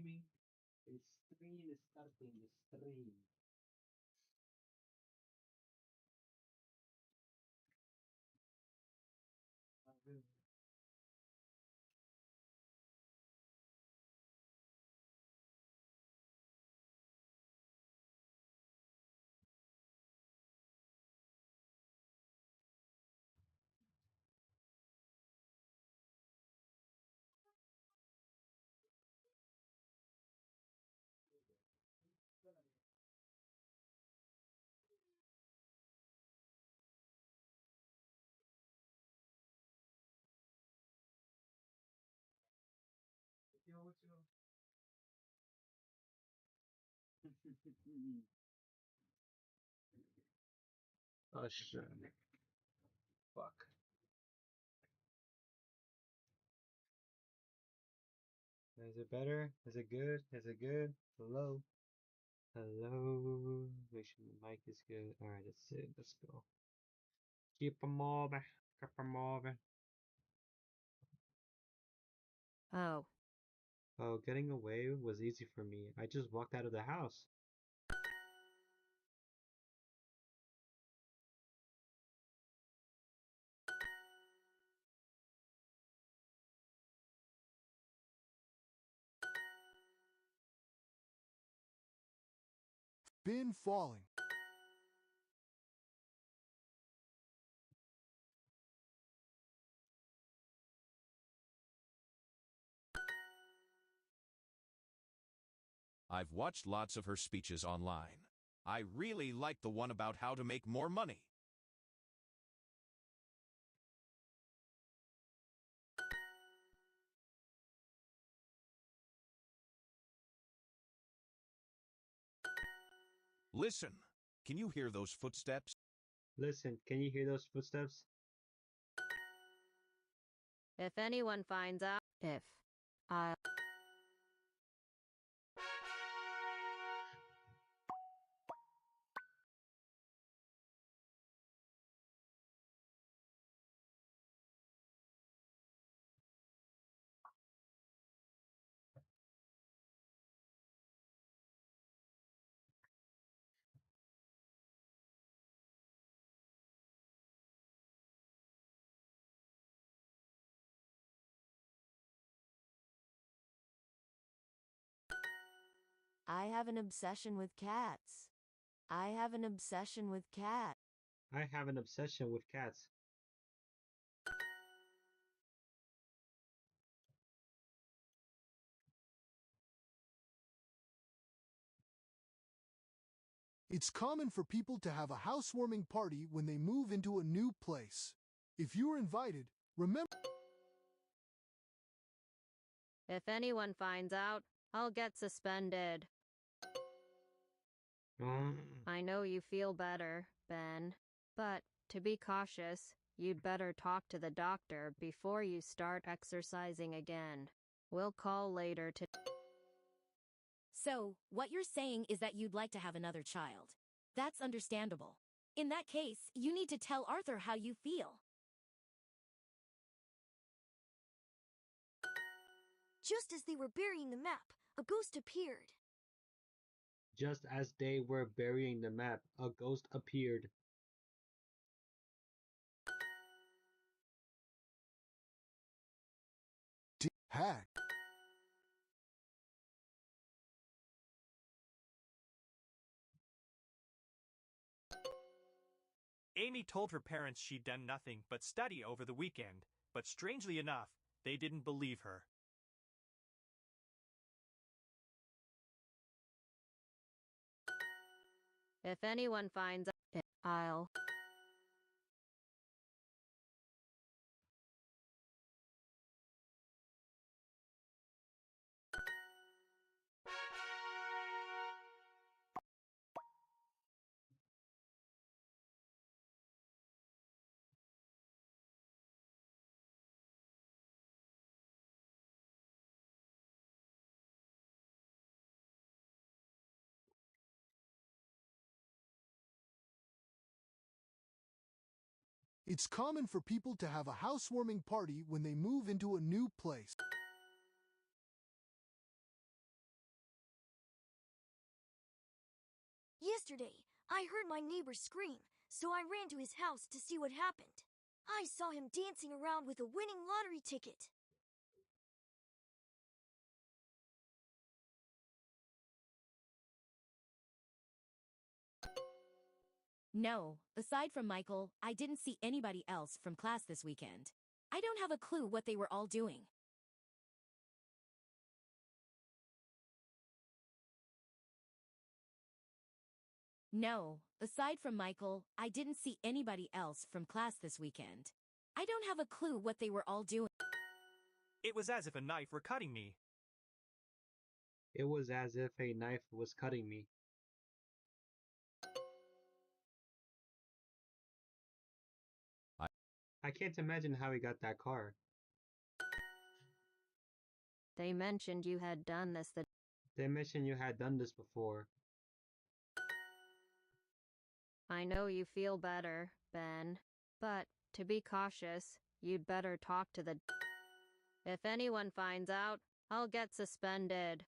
Stream starting. Stream. Oh shit. Fuck. Is it better? Is it good? Is it good? Hello? Hello? Make sure the mic is good. Alright, that's it. Let's go. Keep 'em moving. Keep 'em moving. Oh. Oh, getting away was easy for me. I just walked out of the house. Been falling. I've watched lots of her speeches online. I really like the one about how to make more money. Listen, can you hear those footsteps? Listen, can you hear those footsteps? If anyone finds out, I'll... I have an obsession with cats. I have an obsession with cats. I have an obsession with cats. It's common for people to have a housewarming party when they move into a new place. If you're invited, remember... If anyone finds out, I'll get suspended. Mm. I know you feel better, Ben. But, to be cautious, you'd better talk to the doctor before you start exercising again. We'll call later to... So, what you're saying is that you'd like to have another child. That's understandable. In that case, you need to tell Arthur how you feel. Just as they were burying the map, a ghost appeared. Just as they were burying the map, a ghost appeared. Hack. Amy told her parents she'd done nothing but study over the weekend, but strangely enough, they didn't believe her. If anyone finds out, I'll... It's common for people to have a housewarming party when they move into a new place. Yesterday, I heard my neighbor scream, so I ran to his house to see what happened. I saw him dancing around with a winning lottery ticket. No, aside from Michael, I didn't see anybody else from class this weekend. I don't have a clue what they were all doing. No, aside from Michael, I didn't see anybody else from class this weekend. I don't have a clue what they were all doing. It was as if a knife were cutting me. It was as if a knife was cutting me. I can't imagine how he got that car. They mentioned you had done this the They mentioned you had done this before. I know you feel better, Ben, but to be cautious, you'd better talk to the If anyone finds out, I'll get suspended.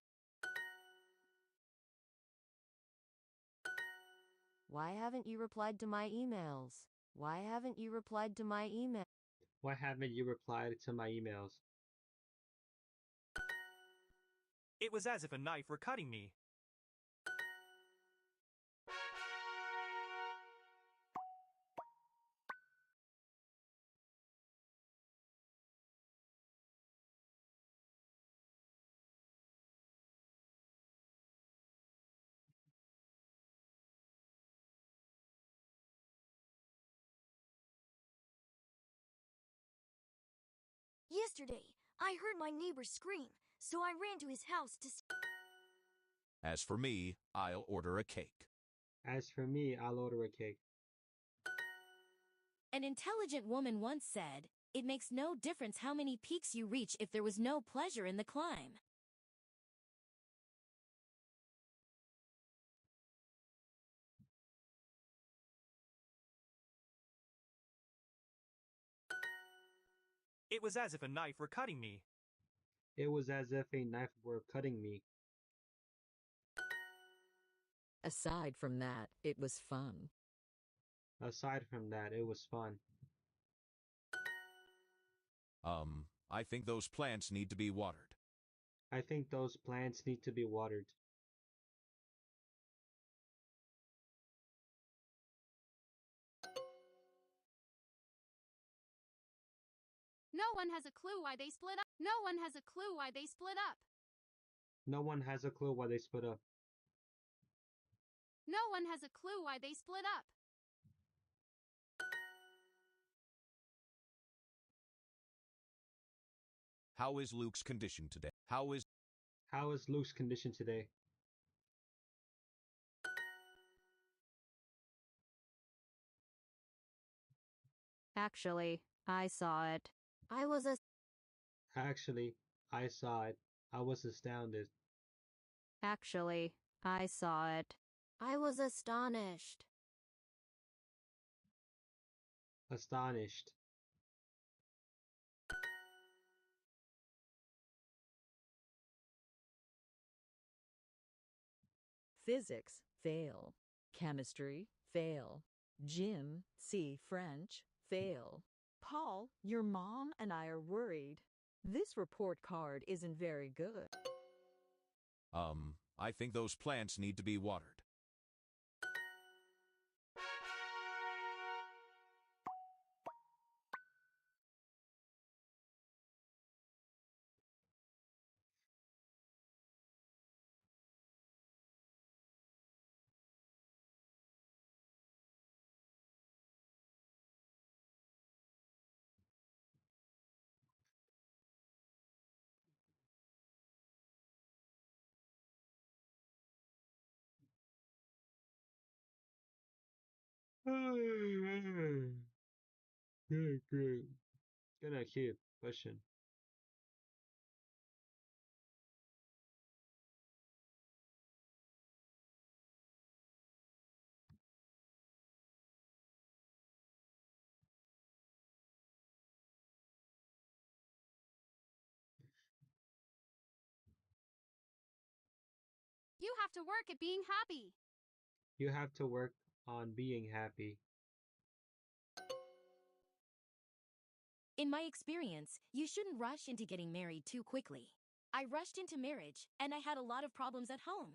Why haven't you replied to my emails? Why haven't you replied to my email? Why haven't you replied to my emails? It was as if a knife were cutting me. Yesterday, I heard my neighbor scream, so I ran to his house to see. As for me, I'll order a cake. As for me, I'll order a cake. An intelligent woman once said, "It makes no difference how many peaks you reach if there was no pleasure in the climb." It was as if a knife were cutting me. It was as if a knife were cutting me. Aside from that, it was fun. Aside from that, it was fun. I think those plants need to be watered. I think those plants need to be watered. No one has a clue why they split up. No one has a clue why they split up. No one has a clue why they split up. No one has a clue why they split up. How is Luke's condition today? How is Luke's condition today? Actually, I saw it. Actually, I saw it. I was astounded. Actually, I saw it. I was astonished. Astonished. Physics, fail. Chemistry, fail. Gym, C, French, fail. Paul, your mom and I are worried. This report card isn't very good. I think those plants need to be watered. Good, good. Good IQ. Question. You have to work at being happy. You have to work on being happy. In my experience, you shouldn't rush into getting married too quickly. I rushed into marriage, and I had a lot of problems at home.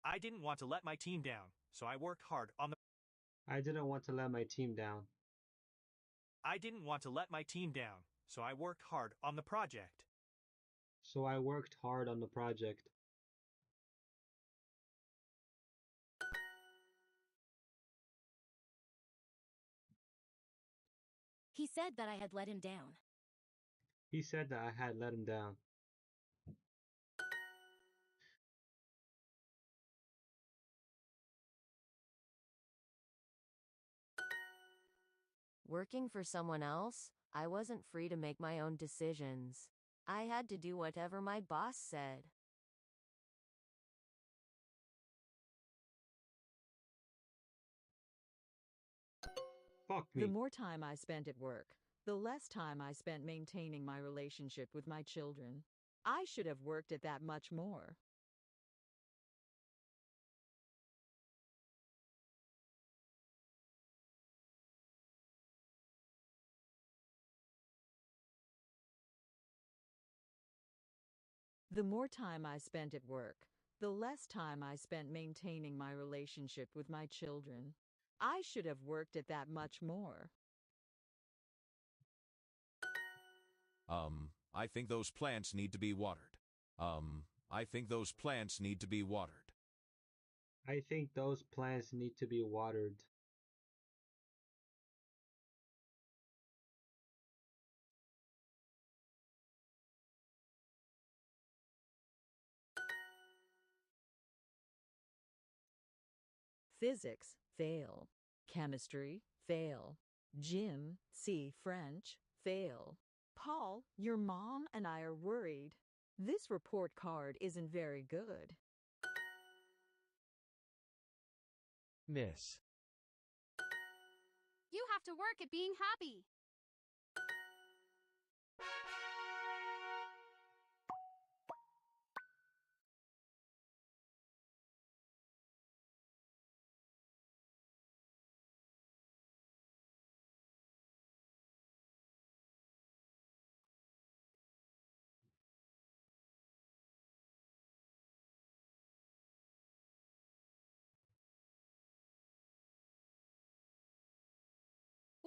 I didn't want to let my team down, so I worked hard on the I didn't want to let my team down. I didn't want to let my team down, so I worked hard on the project. So I worked hard on the project. He said that I had let him down. He said that I had let him down. Working for someone else, I wasn't free to make my own decisions. I had to do whatever my boss said. Fuck The me. more time I spent at work, the less time I spent maintaining my relationship with my children. I should have worked at that much more. The more time I spent at work, the less time I spent maintaining my relationship with my children. I should have worked at that much more. I think those plants need to be watered. I think those plants need to be watered. I think those plants need to be watered. Physics, fail. Chemistry, fail. Gym, C. French, fail. Paul, your mom and I are worried. This report card isn't very good. Miss. You have to work at being happy.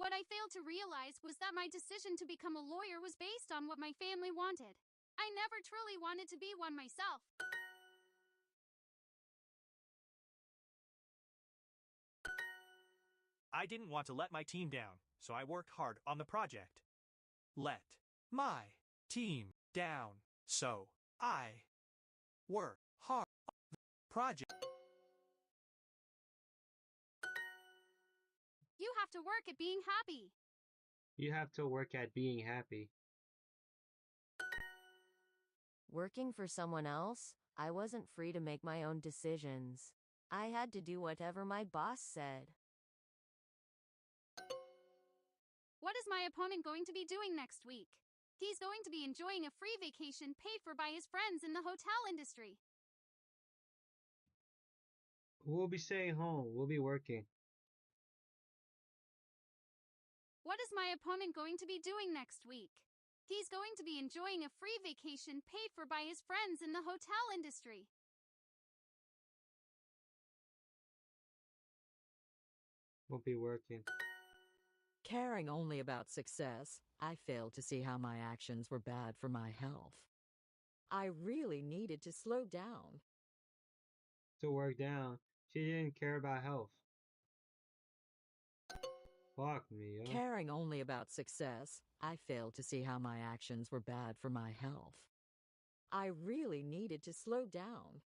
What I failed to realize was that my decision to become a lawyer was based on what my family wanted. I never truly wanted to be one myself. I didn't want to let my team down, so I worked hard on the project. Let my team down, so I work hard on the project. You have to work at being happy. You have to work at being happy. Working for someone else, I wasn't free to make my own decisions. I had to do whatever my boss said. What is my opponent going to be doing next week? He's going to be enjoying a free vacation paid for by his friends in the hotel industry. We'll be staying home. We'll be working. What is my opponent going to be doing next week? He's going to be enjoying a free vacation paid for by his friends in the hotel industry. We'll be working. Caring only about success, I failed to see how my actions were bad for my health. I really needed to slow down. To work down. She didn't care about health. Fuck me, yo. Caring only about success, I failed to see how my actions were bad for my health. I really needed to slow down.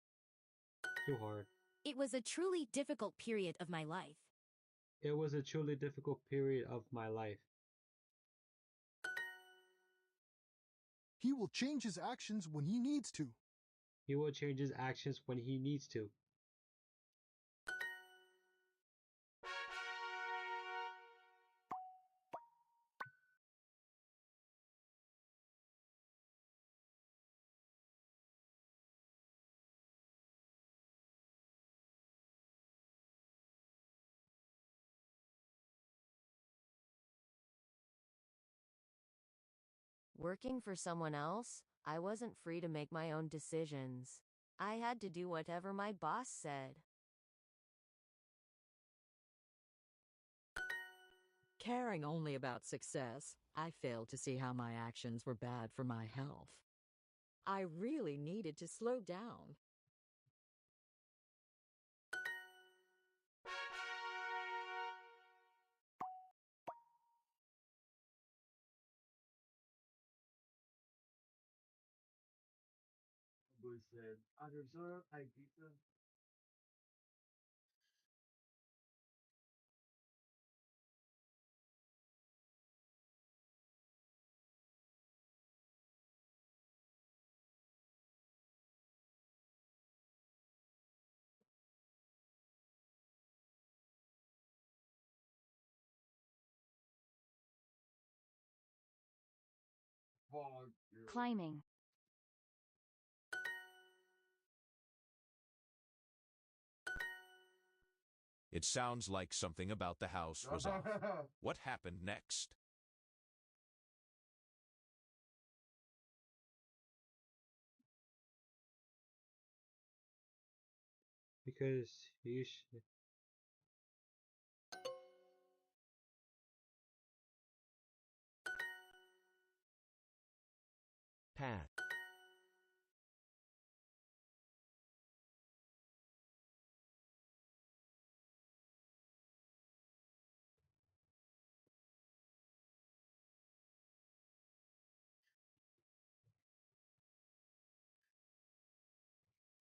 Too hard. It was a truly difficult period of my life. It was a truly difficult period of my life. He will change his actions when he needs to. He will change his actions when he needs to. Working for someone else, I wasn't free to make my own decisions. I had to do whatever my boss said. Caring only about success, I failed to see how my actions were bad for my health. I really needed to slow down. Climbing. It sounds like something about the house was off. What happened next? Because you should. Path.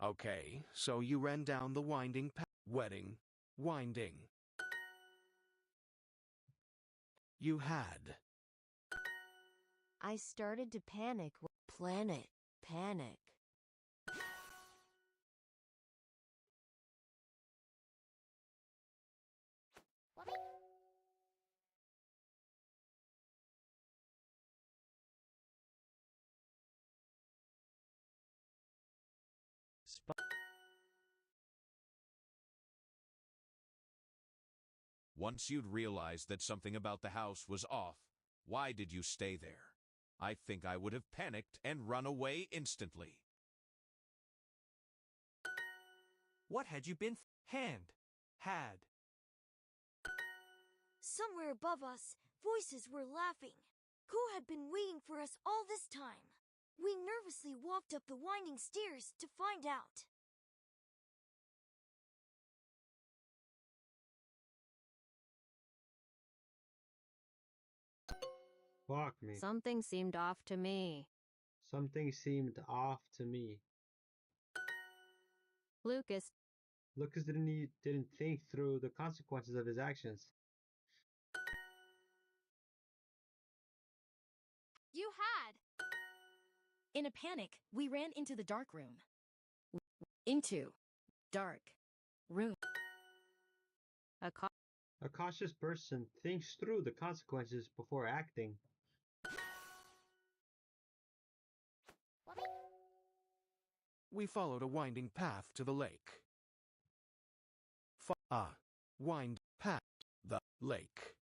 Okay, so you ran down the winding path. Wedding. Winding. You had. I started to panic. Planet. Panic. Once you'd realized that something about the house was off, why did you stay there? I think I would have panicked and run away instantly. What had you been? Hand. Had. Somewhere above us, voices were laughing. Who had been waiting for us all this time? We nervously walked up the winding stairs to find out. Fuck me. Something seemed off to me. Something seemed off to me. Lucas, Lucas didn't think through the consequences of his actions. You had. In a panic, we ran into the dark room. Into dark room. A cautious person thinks through the consequences before acting. We followed a winding path to the lake. Wind path. The lake.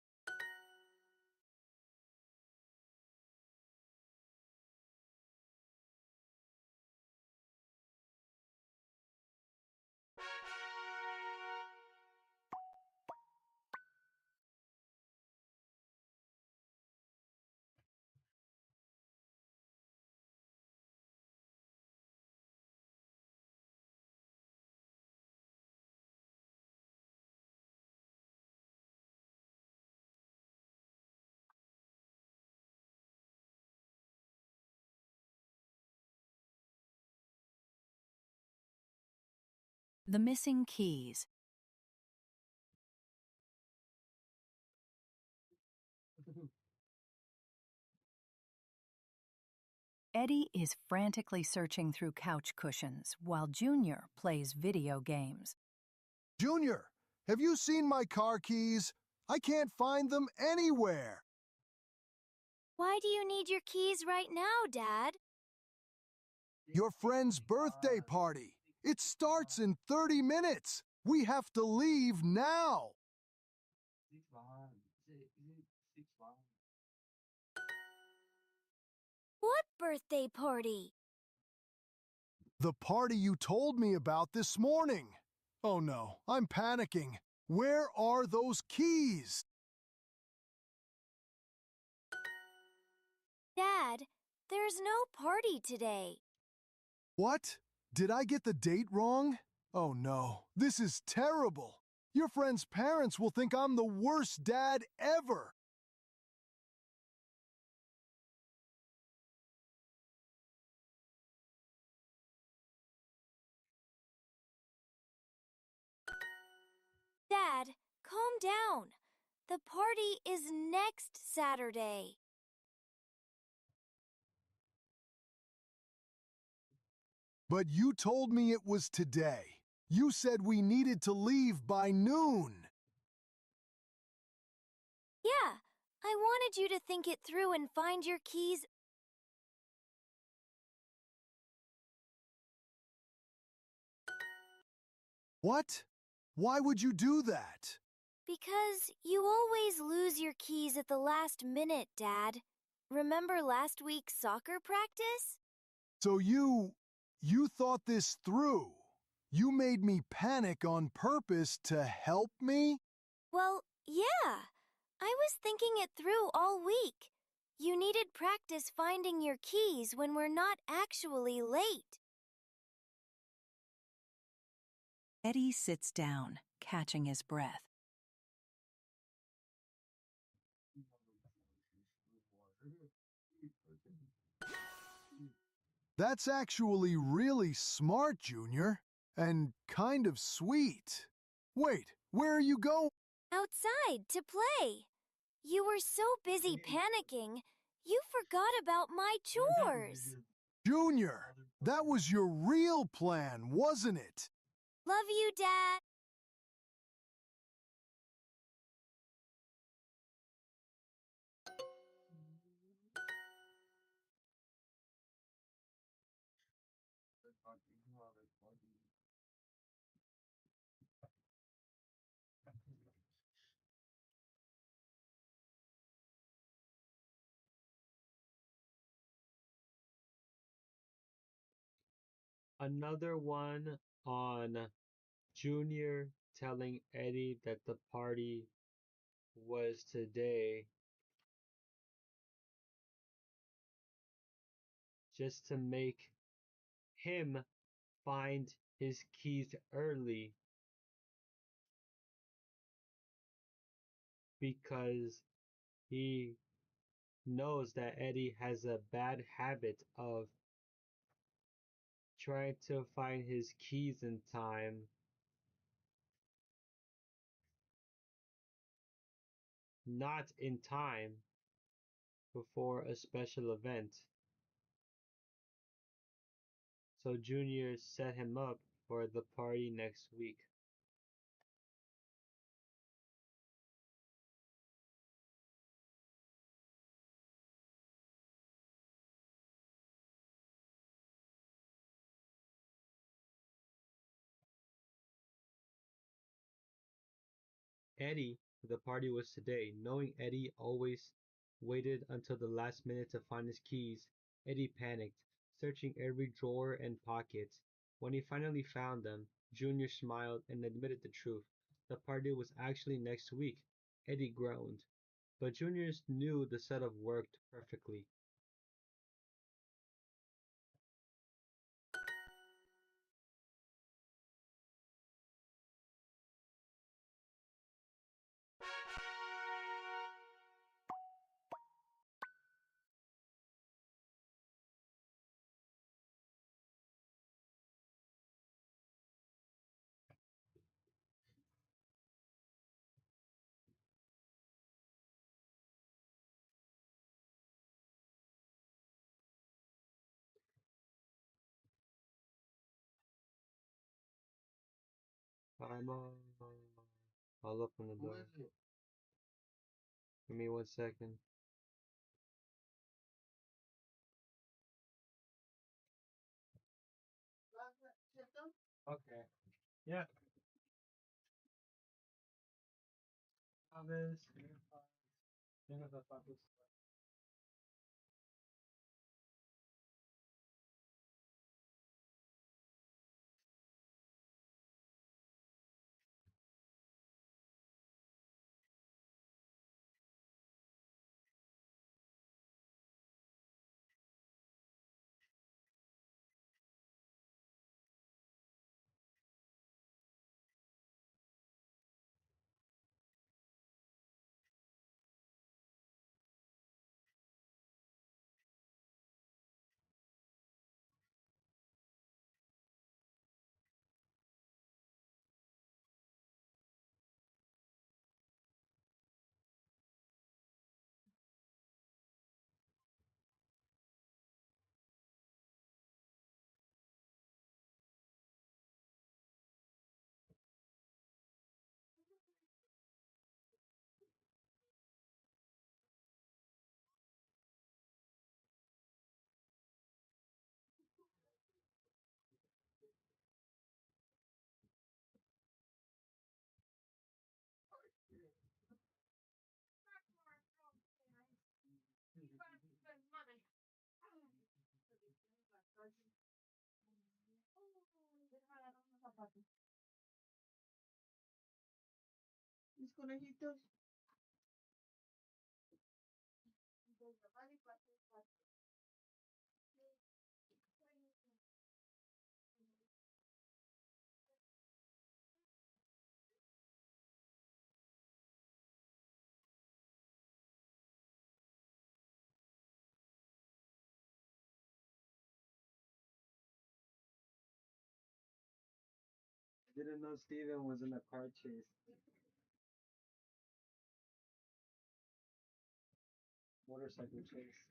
The missing keys. Eddie is frantically searching through couch cushions while Junior plays video games. Junior, have you seen my car keys? I can't find them anywhere. Why do you need your keys right now, Dad? Your friend's birthday party. It starts in 30 minutes. We have to leave now. What birthday party? The party you told me about this morning. Oh no, I'm panicking. Where are those keys? Dad, there's no party today. What? Did I get the date wrong? Oh no, this is terrible. Your friend's parents will think I'm the worst dad ever. Dad, calm down. The party is next Saturday. But you told me it was today. You said we needed to leave by noon. Yeah, I wanted you to think it through and find your keys. What? Why would you do that? Because you always lose your keys at the last minute, Dad. Remember last week's soccer practice? So you thought this through. You made me panic on purpose to help me? Well, yeah. I was thinking it through all week. You needed practice finding your keys when we're not actually late. Eddie sits down, catching his breath. That's actually really smart, Junior, and kind of sweet. Wait, where are you going? Outside to play. You were so busy panicking, you forgot about my chores. Junior, that was your real plan, wasn't it? Love you, Dad. Another one on Junior telling Eddie that the party was today just to make him find his keys early because he knows that Eddie has a bad habit of trying to find his keys in time, not in time before a special event. So Junior set him up for the party next week. Eddie, the party was today. Knowing Eddie always waited until the last minute to find his keys, Eddie panicked, searching every drawer and pocket. When he finally found them, Junior smiled and admitted the truth. The party was actually next week. Eddie groaned, but Junior knew the setup worked perfectly. I'm I'll open the door. Give me 1 second. Okay. Yeah. Others, Mis conejitos. Didn't know Steven was in a car chase. Motorcycle chase.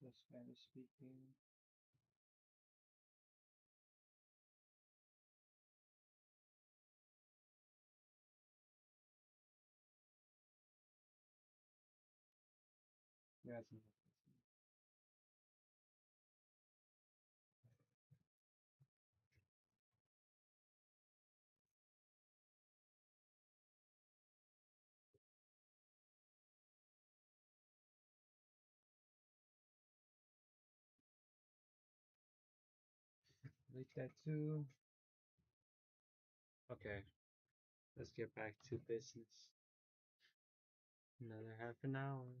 The Spanish speaking. Yes. Like that too. Okay, let's get back to business. Another half an hour.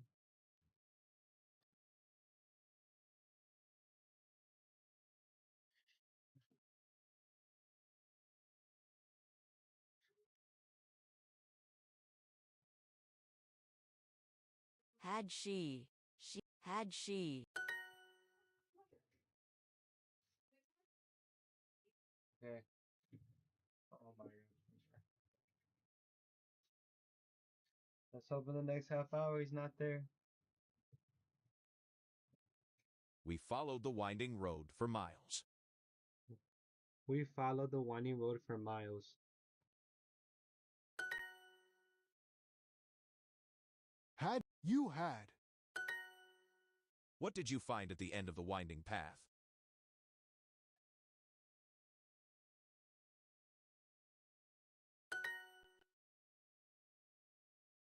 Had she. Okay. Oh my god. Let's hope in the next half hour he's not there. We followed the winding road for miles. We followed the winding road for miles. You had. What did you find at the end of the winding path?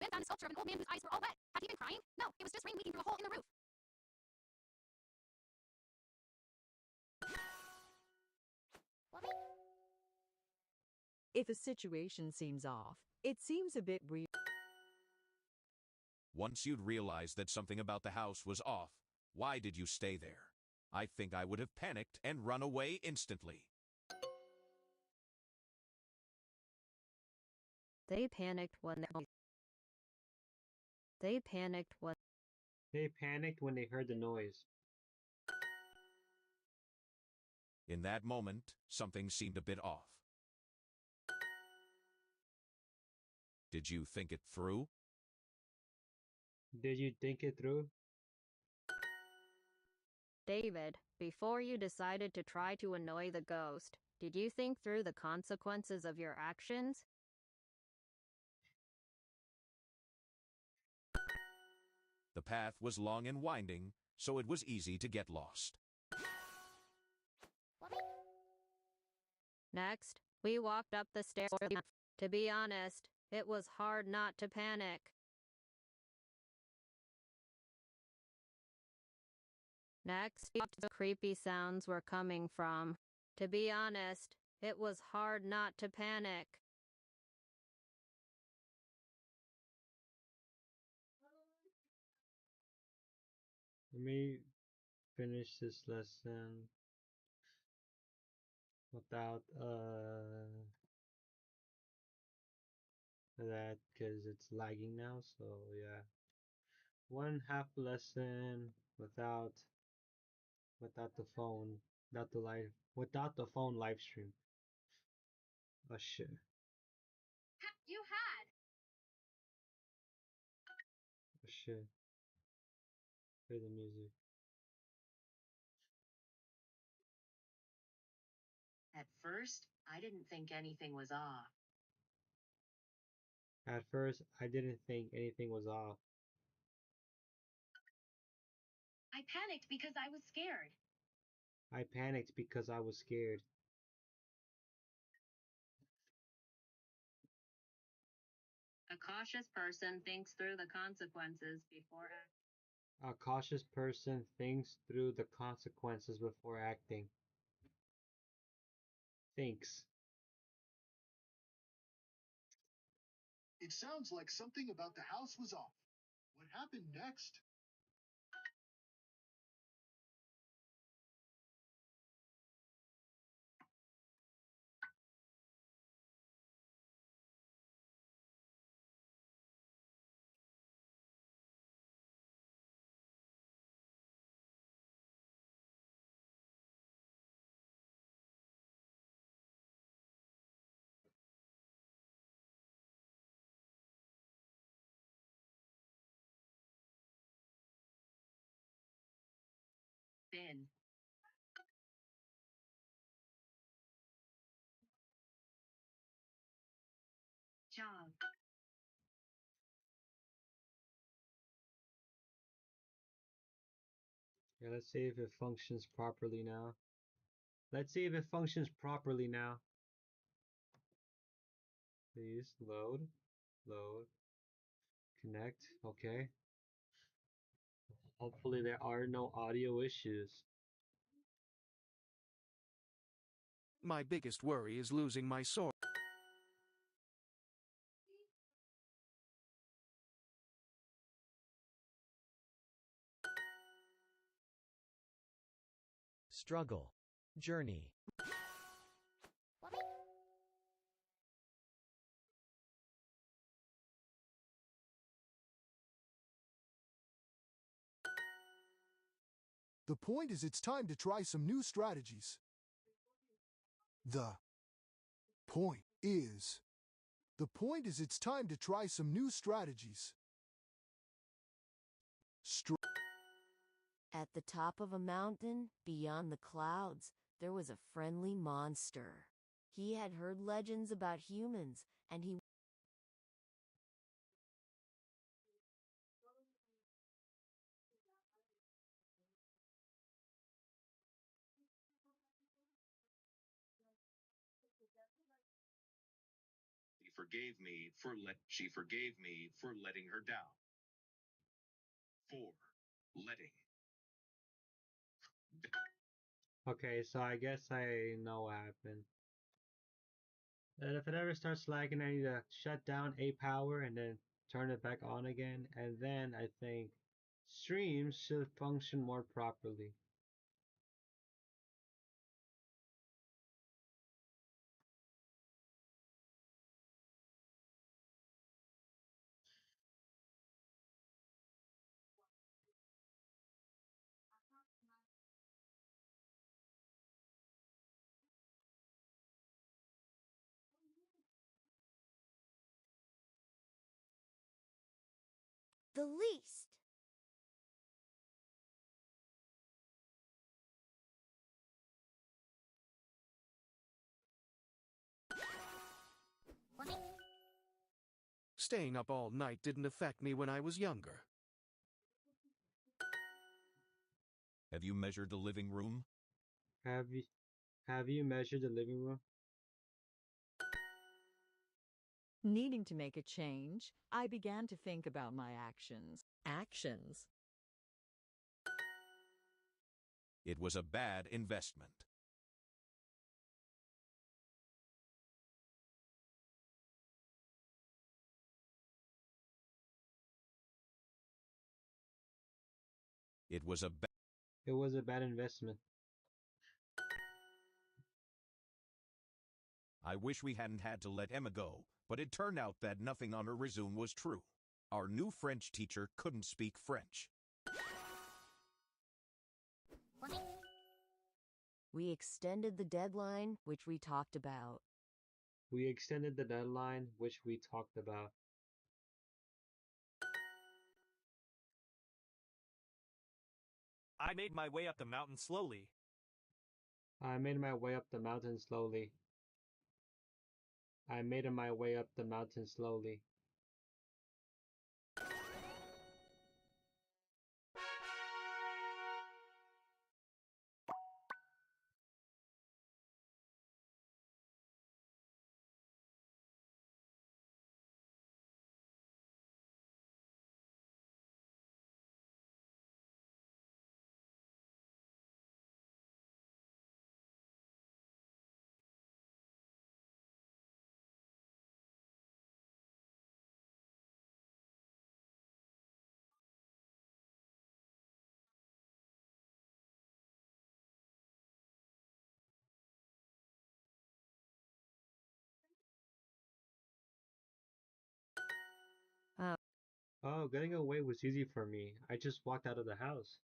man found a sculpture of an old man whose eyes were all wet. Had he been crying? No, it was just rain leaking through a hole in the roof. If a situation seems off, it seems a bit weird. Once you'd realized that something about the house was off, why did you stay there? I think I would have panicked and run away instantly. They panicked when they panicked when They panicked when they heard the noise. In that moment, something seemed a bit off. Did you think it through? Did you think it through? David, before you decided to try to annoy the ghost, did you think through the consequences of your actions? The path was long and winding, so it was easy to get lost. Next, we walked up the stairs. To be honest, it was hard not to panic. Next, the creepy sounds were coming from. To be honest, it was hard not to panic. Let me finish this lesson without that because it's lagging now. So yeah, one half lesson without the phone, without the phone live stream. Oh shit. You had. Oh shit. Hear the music. At first, I didn't think anything was off. At first, I didn't think anything was off. I panicked because I was scared. I panicked because I was scared. A cautious person thinks through the consequences before acting. A cautious person thinks through the consequences before acting. Thinks. It sounds like something about the house was off. What happened next? Bin. Job. Yeah, let's see if it functions properly now. Let's see if it functions properly now. Please load. Load. Connect. Okay. Hopefully there are no audio issues. My biggest worry is losing my sword. Struggle. Journey. The point is it's time to try some new strategies. The point is... The point is it's time to try some new strategies. At the top of a mountain, beyond the clouds, there was a friendly monster. He had heard legends about humans, and he She forgave me for letting her down. 4. Letting. Okay, so I guess I know what happened. And if it ever starts lagging, I need to shut down A power and then turn it back on again. And then I think streams should function more properly. The least. Staying up all night didn't affect me when I was younger. Have you measured the living room? Have you have you measured the living room? Needing to make a change, I began to think about my actions. Actions. It was a bad investment. It was a It was a bad investment. I wish we hadn't had to let Emma go, but it turned out that nothing on her resume was true. Our new French teacher couldn't speak French. We extended the deadline, which we talked about. We extended the deadline, which we talked about. I made my way up the mountain slowly. I made my way up the mountain slowly. I made my way up the mountain slowly. Oh. Oh, getting away was easy for me. I just walked out of the house.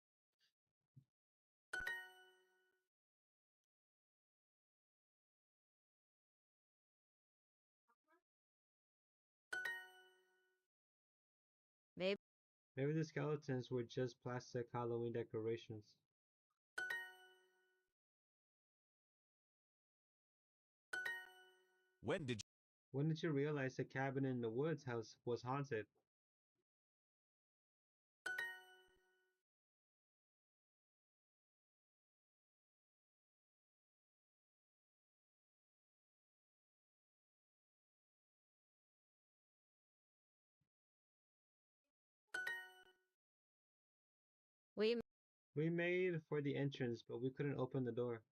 Maybe Maybe the skeletons were just plastic Halloween decorations. When did When did you realize the cabin in the woods house was haunted? we We made for the entrance, but we couldn't open the door.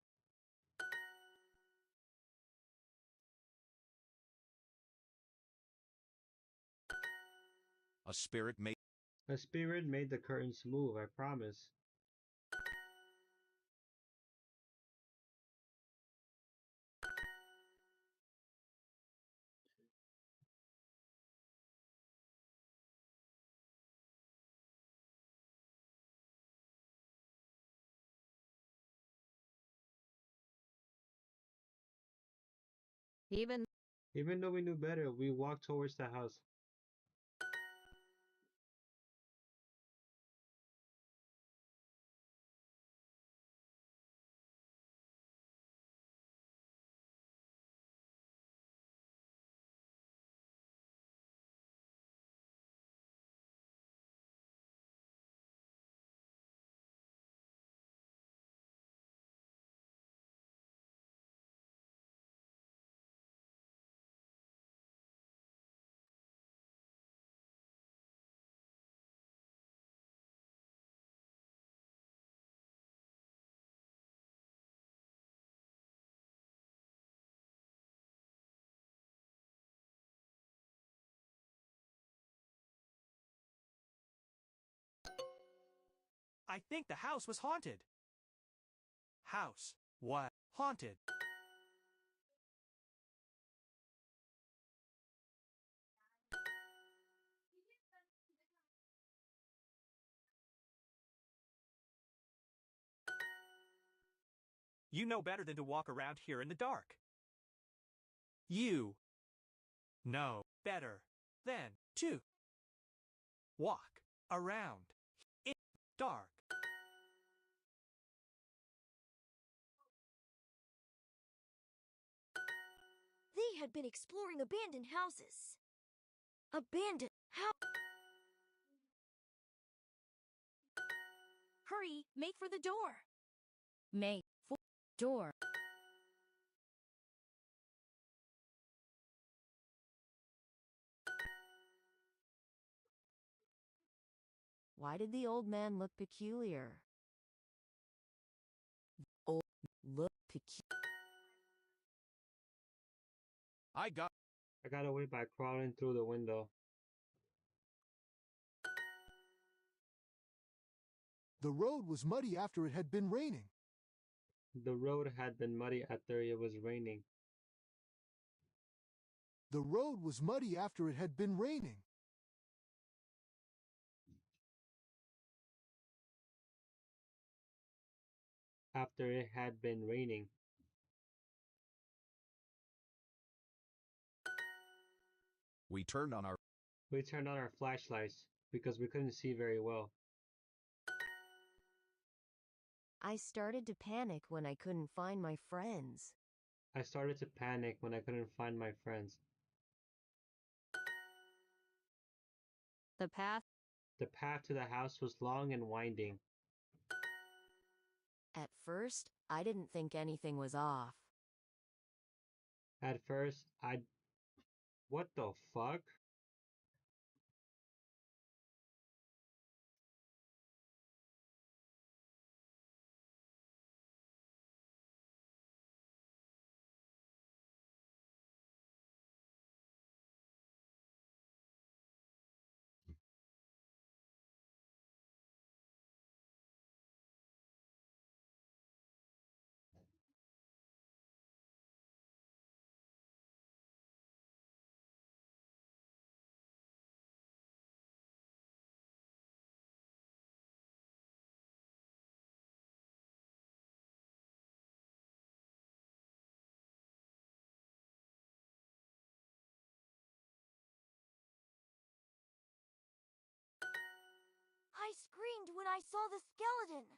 a spirit made A spirit made the curtains move, I promise. even Even though we knew better, we walked towards the house. I think the house was haunted. House. What? Haunted. You know better than to walk around here in the dark. You know better than to walk around in the dark. They had been exploring abandoned houses. Abandoned house. Hurry, make for the door. Make for door. Why did the old man look peculiar? Old look peculiar. I got away by crawling through the window. The road was muddy after it had been raining. The road had been muddy after it was raining. The road was muddy after it had been raining. After it had been raining. We turned on our flashlights because we couldn't see very well. I started to panic when I couldn't find my friends. I started to panic when I couldn't find my friends. The path to the house was long and winding. At first, I didn't think anything was off. At first, What the fuck? I screamed when I saw the skeleton.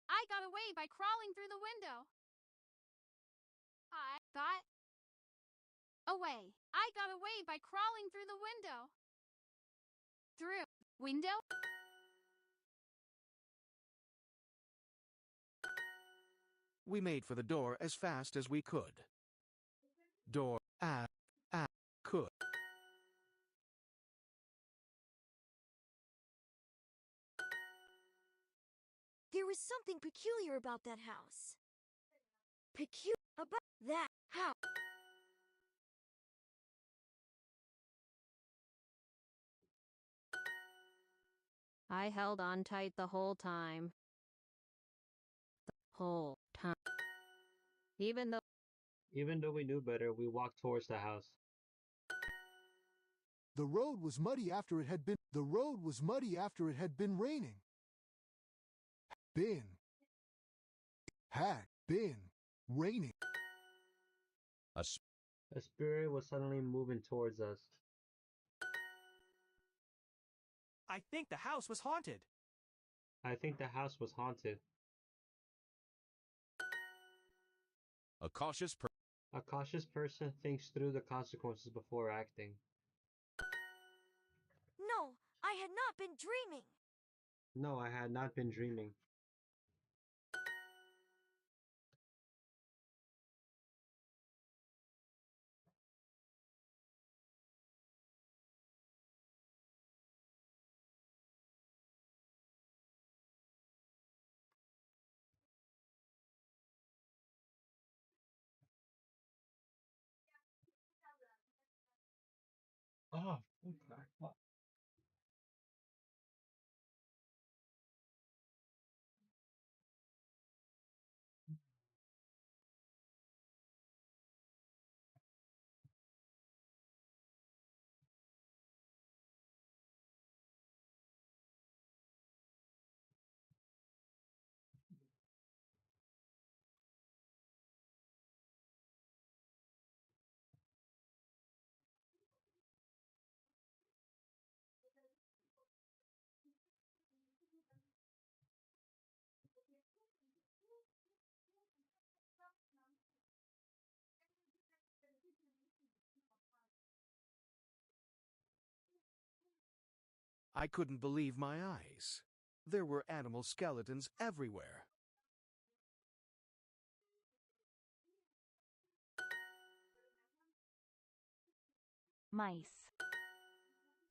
I got away by crawling through the window. I got away. I got away by crawling through the window. Through window? We made for the door as fast as we could. Door, could. There was something peculiar about that house. About that house. I held on tight the whole time. The whole time. Even though we knew better, we walked towards the house. The road was muddy after it had been raining. Had been raining. A spirit was suddenly moving towards us. I think the house was haunted. I think the house was haunted. A cautious person thinks through the consequences before acting. No, I had not been dreaming. No, I had not been dreaming. I couldn't believe my eyes. There were animal skeletons everywhere. Mice.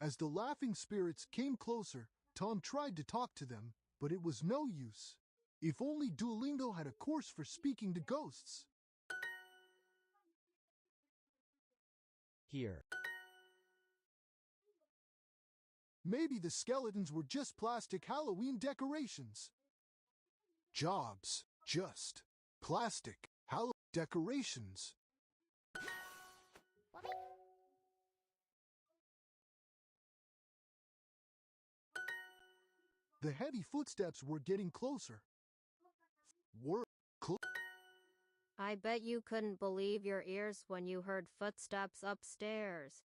As the laughing spirits came closer, Tom tried to talk to them, but it was no use. If only Duolingo had a course for speaking to ghosts. Here. Maybe the skeletons were just plastic Halloween decorations. Jobs, just plastic Halloween decorations. The heavy footsteps were getting closer. I bet you couldn't believe your ears when you heard footsteps upstairs.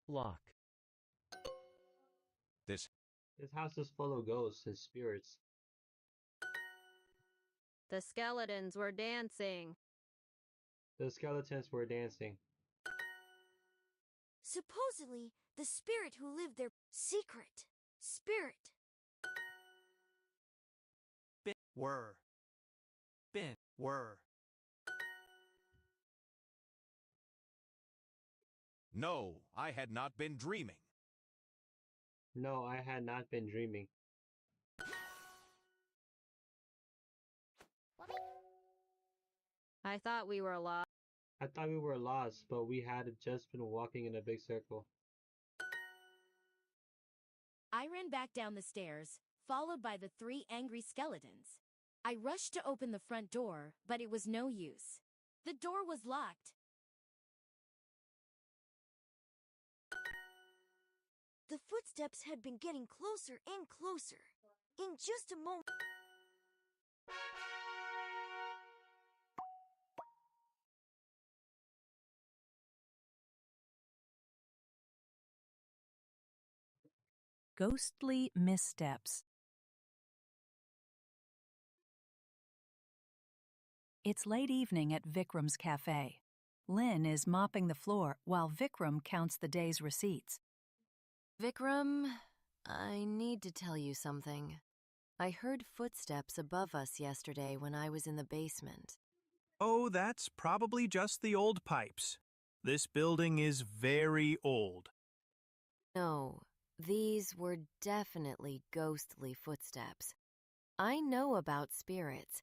Lock. This house is full of ghosts and spirits. The skeletons were dancing. The skeletons were dancing. Supposedly, the spirit who lived there. Secret. Spirit. Were. Been. Were. No, I had not been dreaming. No, I had not been dreaming. I thought we were lost. I thought we were lost, but we had just been walking in a big circle. I ran back down the stairs, followed by the 3 angry skeletons. I rushed to open the front door, but it was no use. The door was locked. The footsteps had been getting closer and closer. In just a moment. Ghostly missteps. It's late evening at Vikram's cafe. Lynn is mopping the floor while Vikram counts the day's receipts. Vikram, I need to tell you something. I heard footsteps above us yesterday when I was in the basement. Oh, that's probably just the old pipes. This building is very old. No, these were definitely ghostly footsteps. I know about spirits.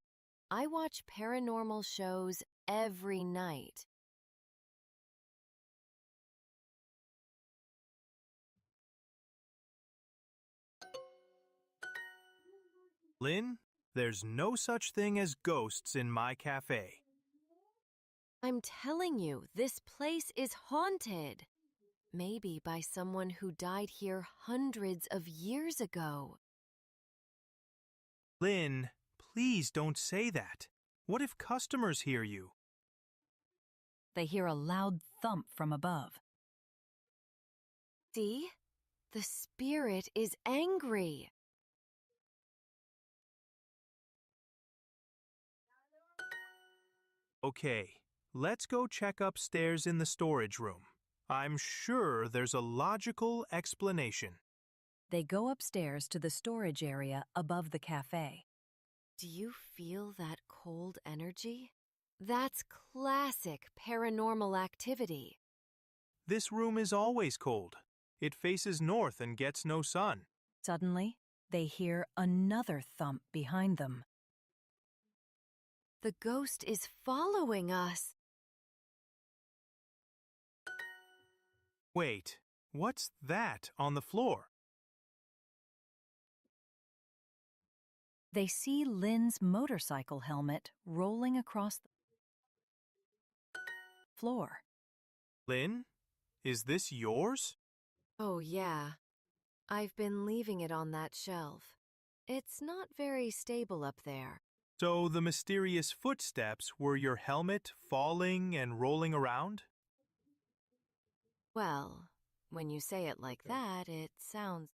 I watch paranormal shows every night. Lynn, there's no such thing as ghosts in my cafe. I'm telling you, this place is haunted. Maybe by someone who died here hundreds of years ago. Lynn, please don't say that. What if customers hear you? They hear a loud thump from above. See? The spirit is angry. Okay, let's go check upstairs in the storage room. I'm sure there's a logical explanation. They go upstairs to the storage area above the cafe. Do you feel that cold energy? That's classic paranormal activity. This room is always cold. It faces north and gets no sun. Suddenly, they hear another thump behind them. The ghost is following us. Wait, what's that on the floor? They see Lynn's motorcycle helmet rolling across the floor. Lynn, is this yours? Oh, yeah. I've been leaving it on that shelf. It's not very stable up there. So the mysterious footsteps were your helmet falling and rolling around? Well, when you say it like that, it sounds...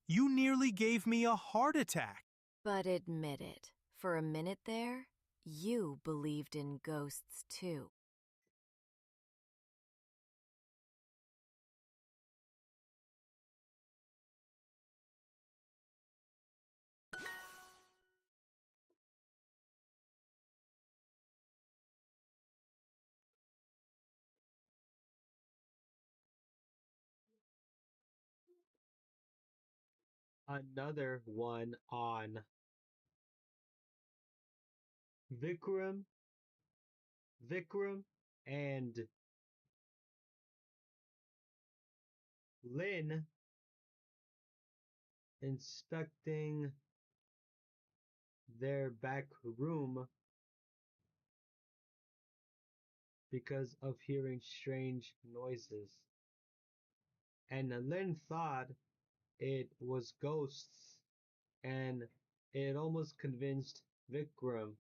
You nearly gave me a heart attack. But admit it, for a minute there, you believed in ghosts too. Another one on Vikram, Vikram, and Lynn inspecting their back room because of hearing strange noises. And Lynn thought it was ghosts, and it almost convinced Vikram,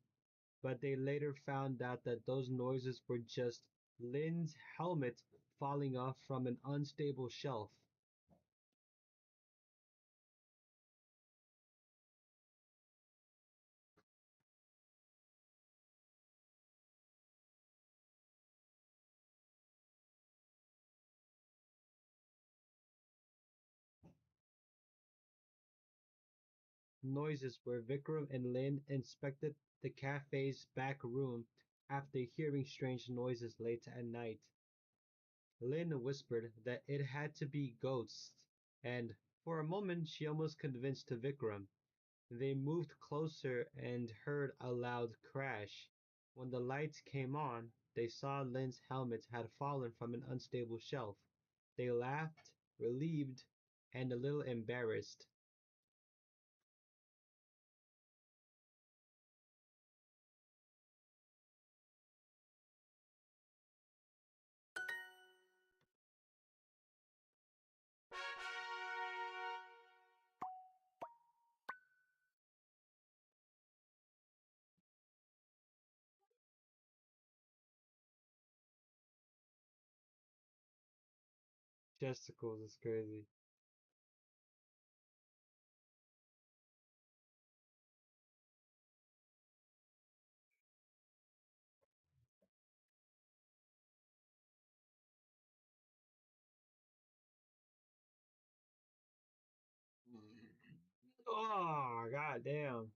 but they later found out that those noises were just Lynn's helmet falling off from an unstable shelf. Noises where Vikram and Lynn inspected the cafe's back room after hearing strange noises late at night. Lynn whispered that it had to be ghosts, and for a moment she almost convinced Vikram. They moved closer and heard a loud crash. When the lights came on, they saw Lynn's helmet had fallen from an unstable shelf. They laughed, relieved, and a little embarrassed. Testicles is crazy. Oh, god damn.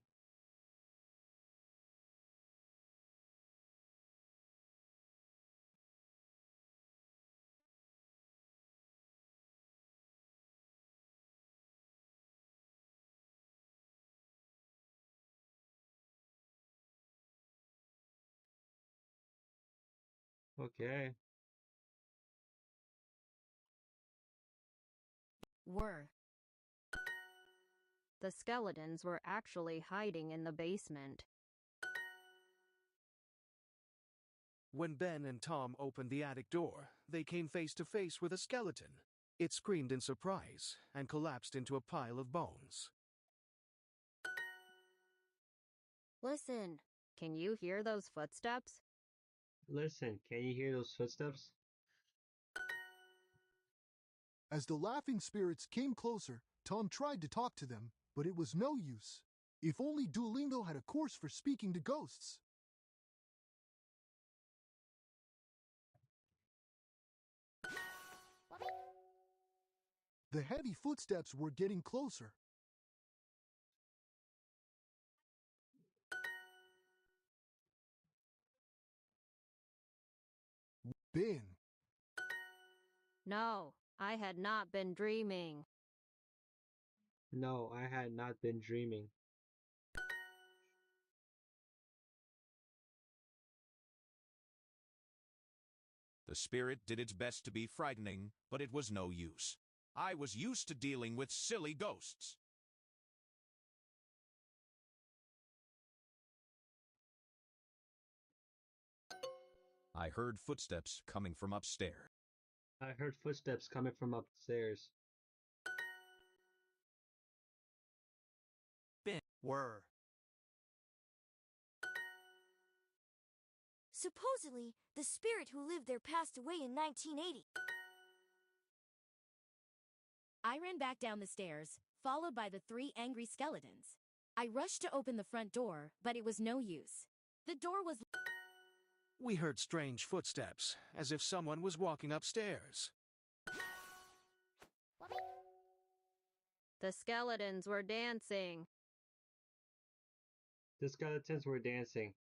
Okay. Were. The skeletons were actually hiding in the basement. When Ben and Tom opened the attic door, they came face to face with a skeleton. It screamed in surprise and collapsed into a pile of bones. Listen, can you hear those footsteps? Listen, can you hear those footsteps? As the laughing spirits came closer, Tom tried to talk to them, but it was no use. If only Duolingo had a course for speaking to ghosts. The heavy footsteps were getting closer. been. No, I had not been dreaming. No, I had not been dreaming. The spirit did its best to be frightening, but it was no use. I was used to dealing with silly ghosts. I heard footsteps coming from upstairs. I heard footsteps coming from upstairs. Been. Were. Supposedly, the spirit who lived there passed away in 1980. I ran back down the stairs, followed by the three angry skeletons. I rushed to open the front door, but it was no use. The door was. We heard strange footsteps, as if someone was walking upstairs. The skeletons were dancing. The skeletons were dancing.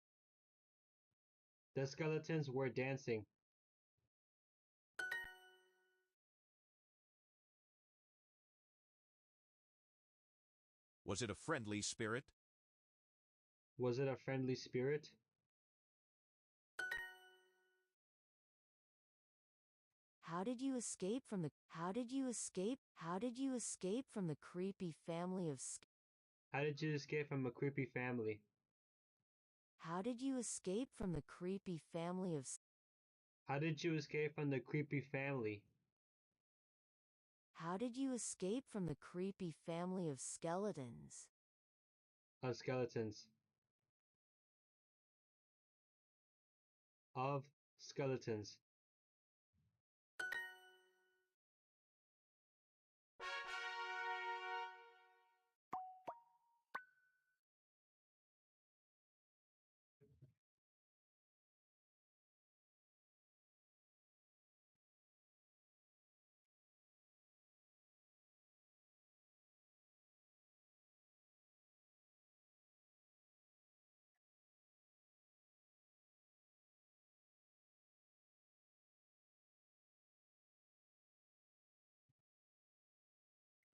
The skeletons were dancing. Was it a friendly spirit? Was it a friendly spirit? How did you escape from the creepy family of How did you escape from a creepy family? How did you escape from the creepy family of How did you escape from the creepy family? How did you escape from the creepy family of skeletons? Of skeletons. Of skeletons.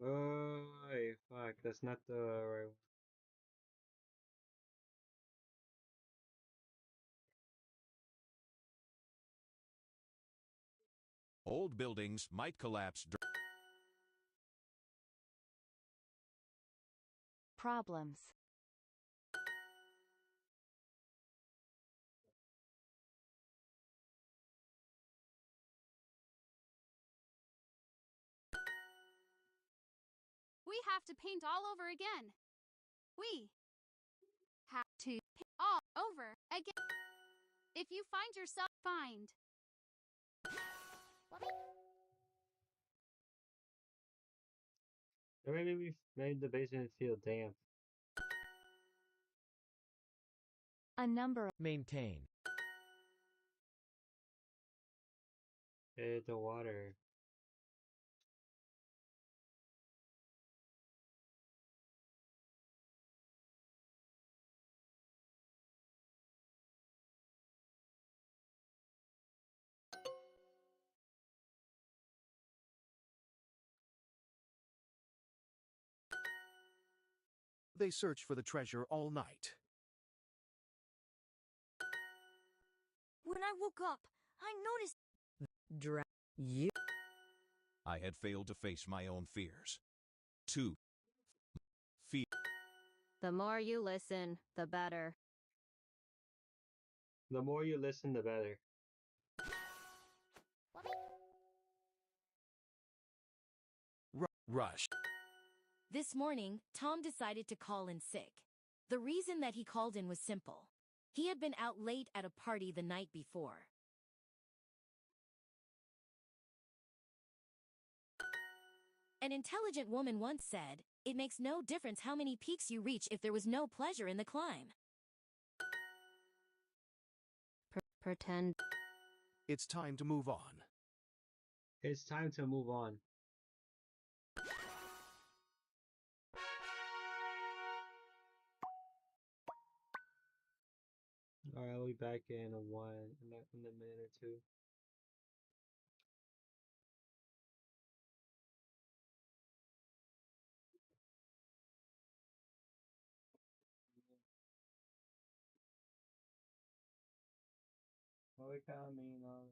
Oh, hey, fuck, that's not the right one. Old buildings might collapse. Problems. We have to paint all over again. We have to paint all over again. If you find yourself, find. Or maybe we made the basement feel damp. A number. Maintain. The water. They searched for the treasure all night. When I woke up, I noticed You. I had failed to face my own fears. 2. Fear. The more you listen, the better. The more you listen, the better. Rush. This morning, Tom decided to call in sick. The reason that he called in was simple. He had been out late at a party the night before. An intelligent woman once said, "It makes no difference how many peaks you reach if there was no pleasure in the climb." Pretend. It's time to move on. It's time to move on. Alright, I'll be back in a minute or two. Voy camino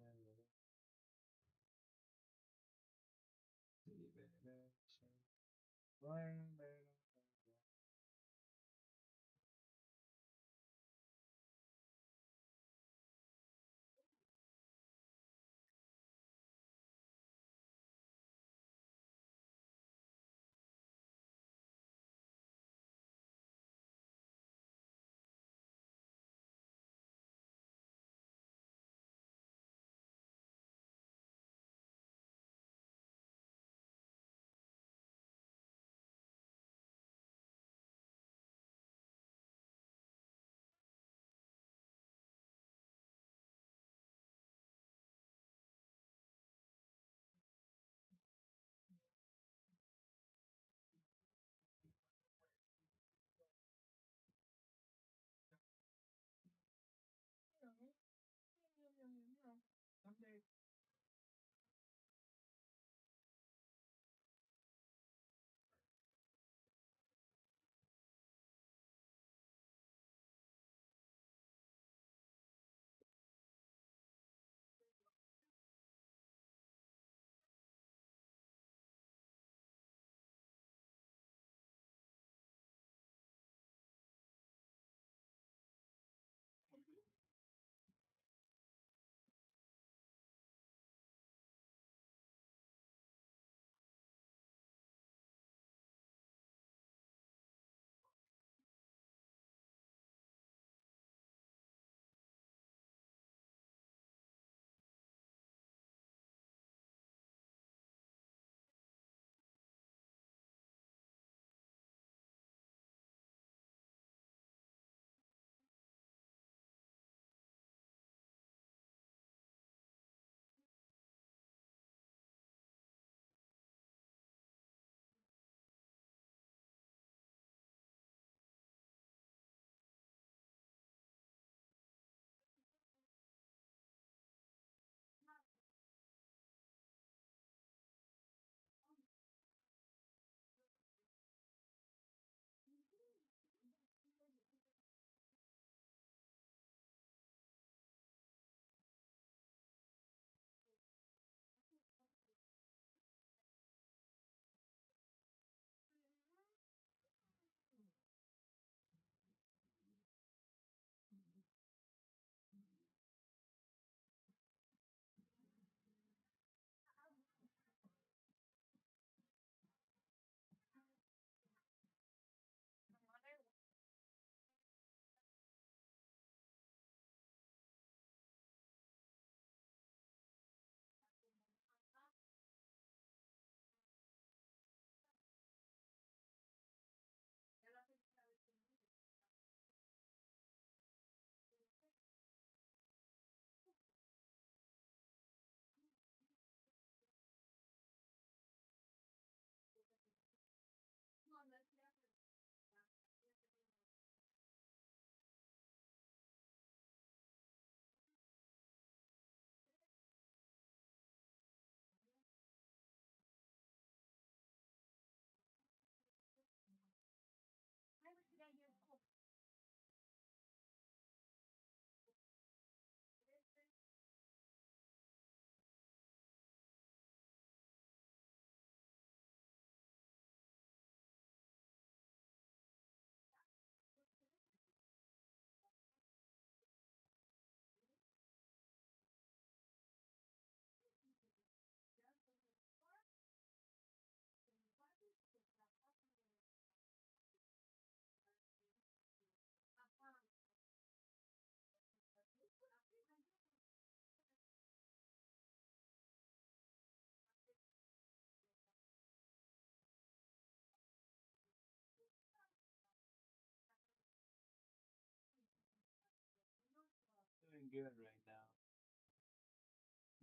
doing good right now.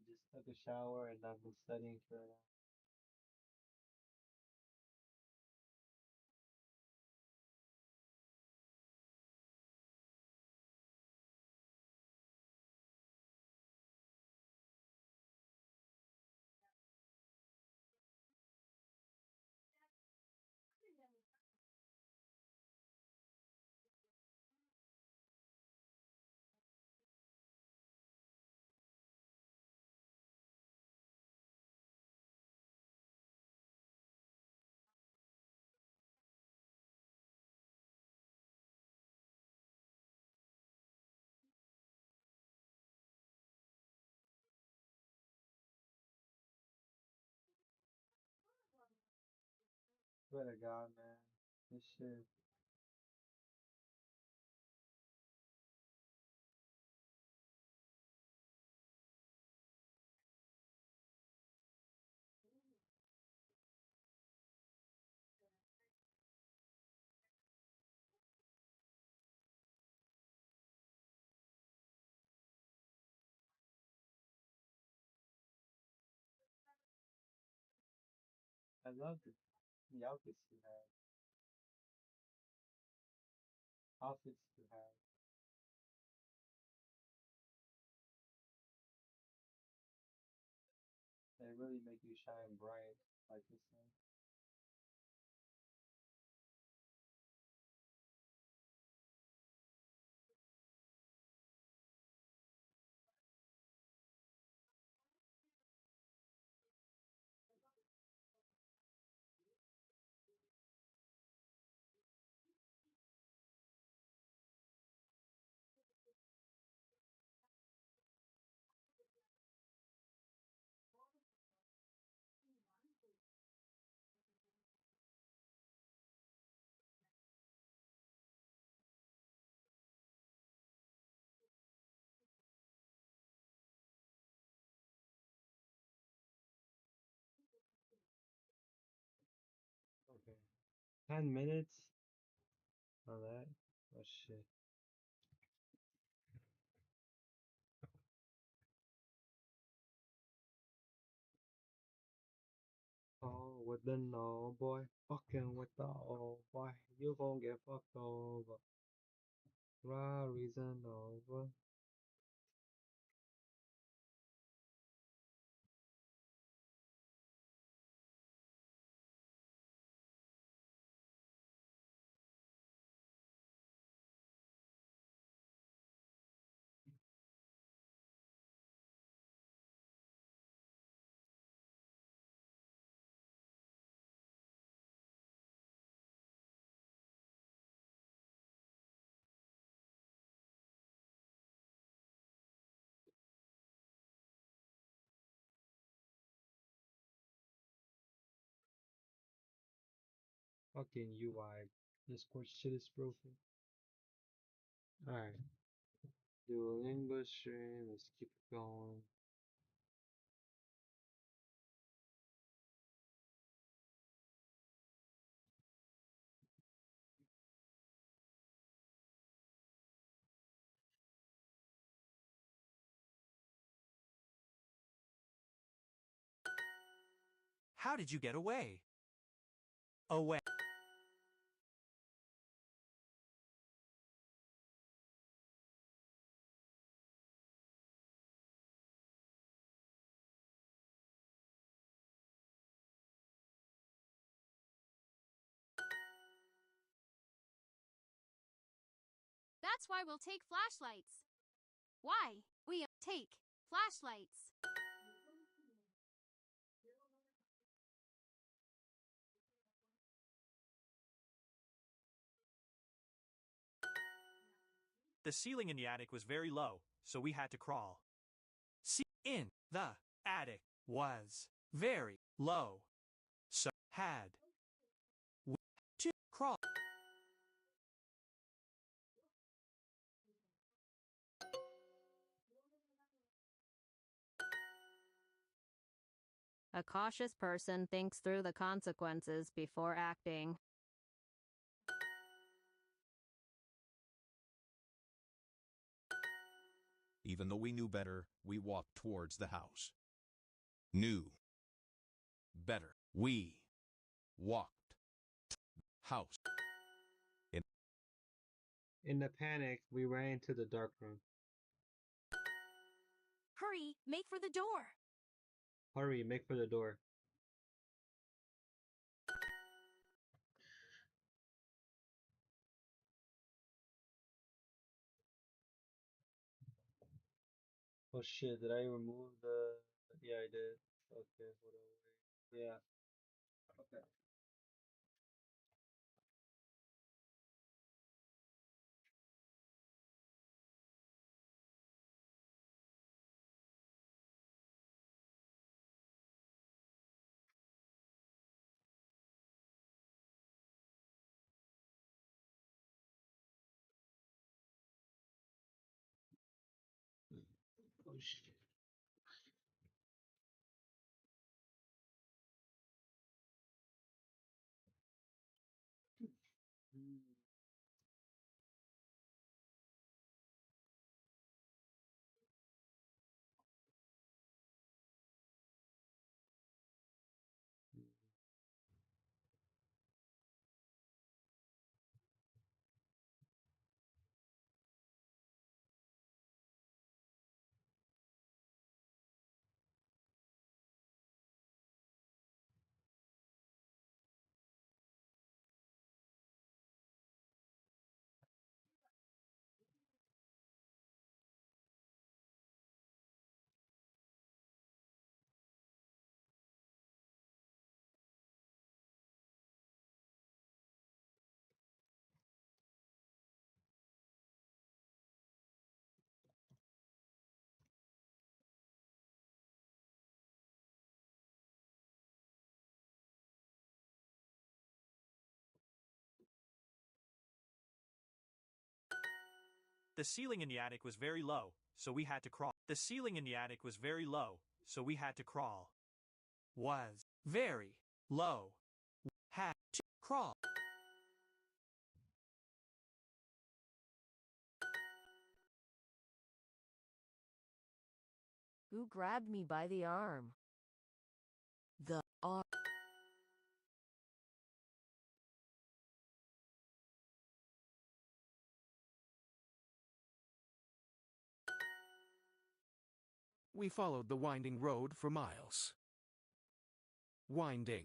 Just took a shower and I've been studying for it. Swear to God, man. This shit. I love the outfits you have. Outfits you have. They really make you shine bright like the sun. Okay. 10 minutes on that. Oh shit. Oh, with the no boy. Fucking with the old boy. You gon' get fucked over. Right reason over. Fucking UI. Discord shit is broken. Alright. Duolingo stream. Let's keep it going. How did you get away? Away. That's why we'll take flashlights. Why? We take flashlights. The ceiling in the attic was very low, so we had to crawl. See, in the attic was very low, so had we to crawl. A cautious person thinks through the consequences before acting. Even though we knew better, we walked towards the house. Knew better. We walked house. In the panic, we ran into the dark room. Hurry, make for the door. Hurry, make for the door. Oh shit, did I remove the... Yeah, I did. Okay, hold on, wait. Yeah, okay. Oh shit. The ceiling in the attic was very low, so we had to crawl. The ceiling in the attic was very low, so we had to crawl. Was very low. Had to crawl. Who grabbed me by the arm? The arm. We followed the winding road for miles. Winding.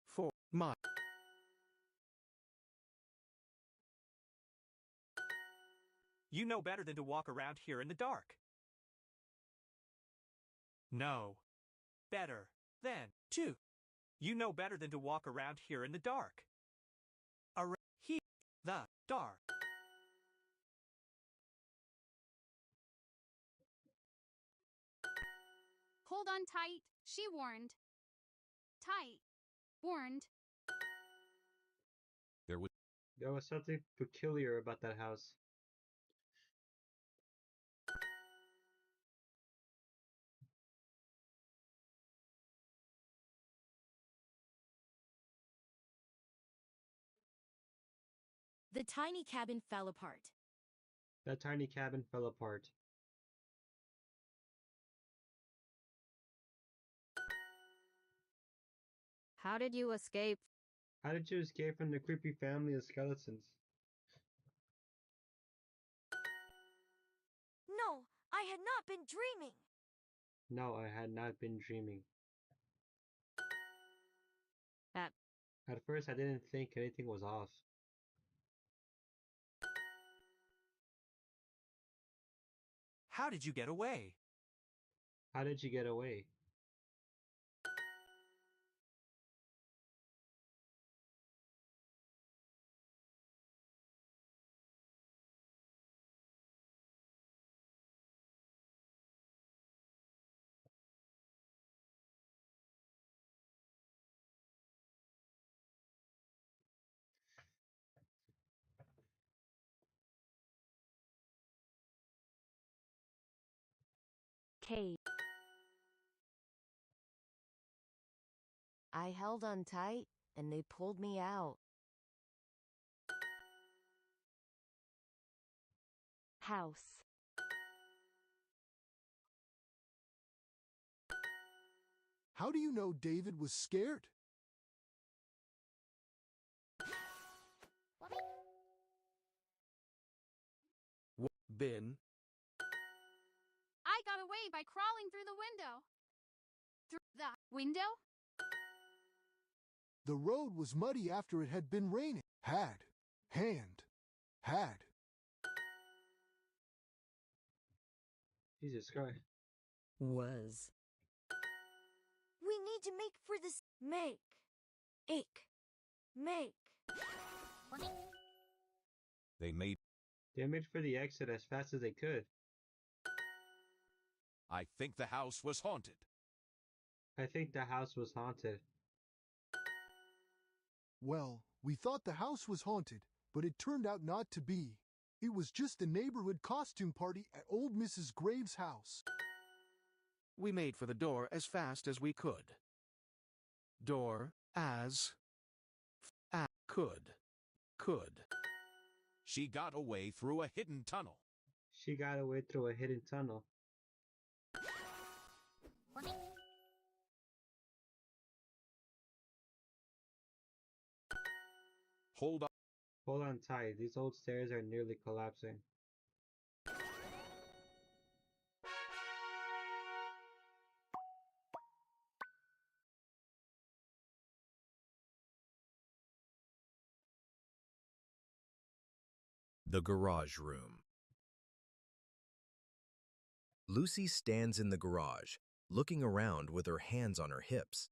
For miles. You know better than to walk around here in the dark. No. Better than to. You know better than to walk around here in the dark. Around here, the dark. Hold on tight, she warned. Tight. Warned. There was something peculiar about that house. The tiny cabin fell apart. That tiny cabin fell apart. How did you escape? How did you escape from the creepy family of skeletons? No, I had not been dreaming. No, I had not been dreaming. At At first, I didn't think anything was off. How did you get away? How did you get away? Kate. I held on tight, and they pulled me out. House. How do you know David was scared? Bin. I got away by crawling through the window. Through the window? The road was muddy after it had been raining. Had. Jesus Christ. Was. We need to make for this. Make. Ache. Make. They made. They made for the exit as fast as they could. I think the house was haunted. I think the house was haunted. Well, we thought the house was haunted, but it turned out not to be. It was just a neighborhood costume party at old Mrs. Graves' house. We made for the door as fast as we could. Door, could. She got away through a hidden tunnel. She got away through a hidden tunnel. Hold on. Hold on tight, these old stairs are nearly collapsing. The garage room. Lucy stands in the garage, looking around with her hands on her hips.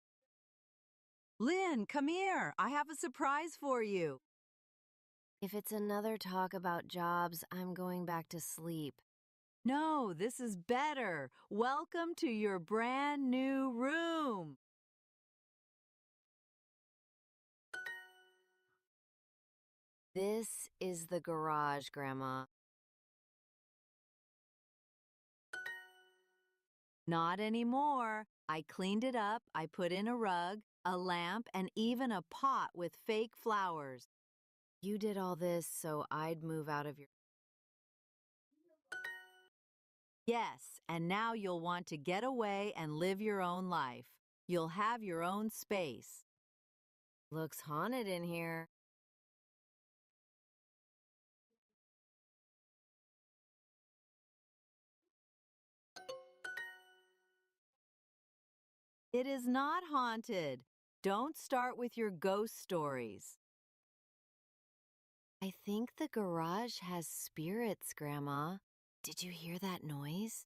Lynn, come here. I have a surprise for you. If it's another talk about jobs, I'm going back to sleep. No, this is better. Welcome to your brand new room. This is the garage, Grandma. Not anymore. I cleaned it up. I put in a rug, a lamp, and even a pot with fake flowers. You did all this so I'd move out of your... Yes, and now you'll want to get away and live your own life. You'll have your own space. Looks haunted in here. It is not haunted. Don't start with your ghost stories. I think the garage has spirits, Grandma. Did you hear that noise?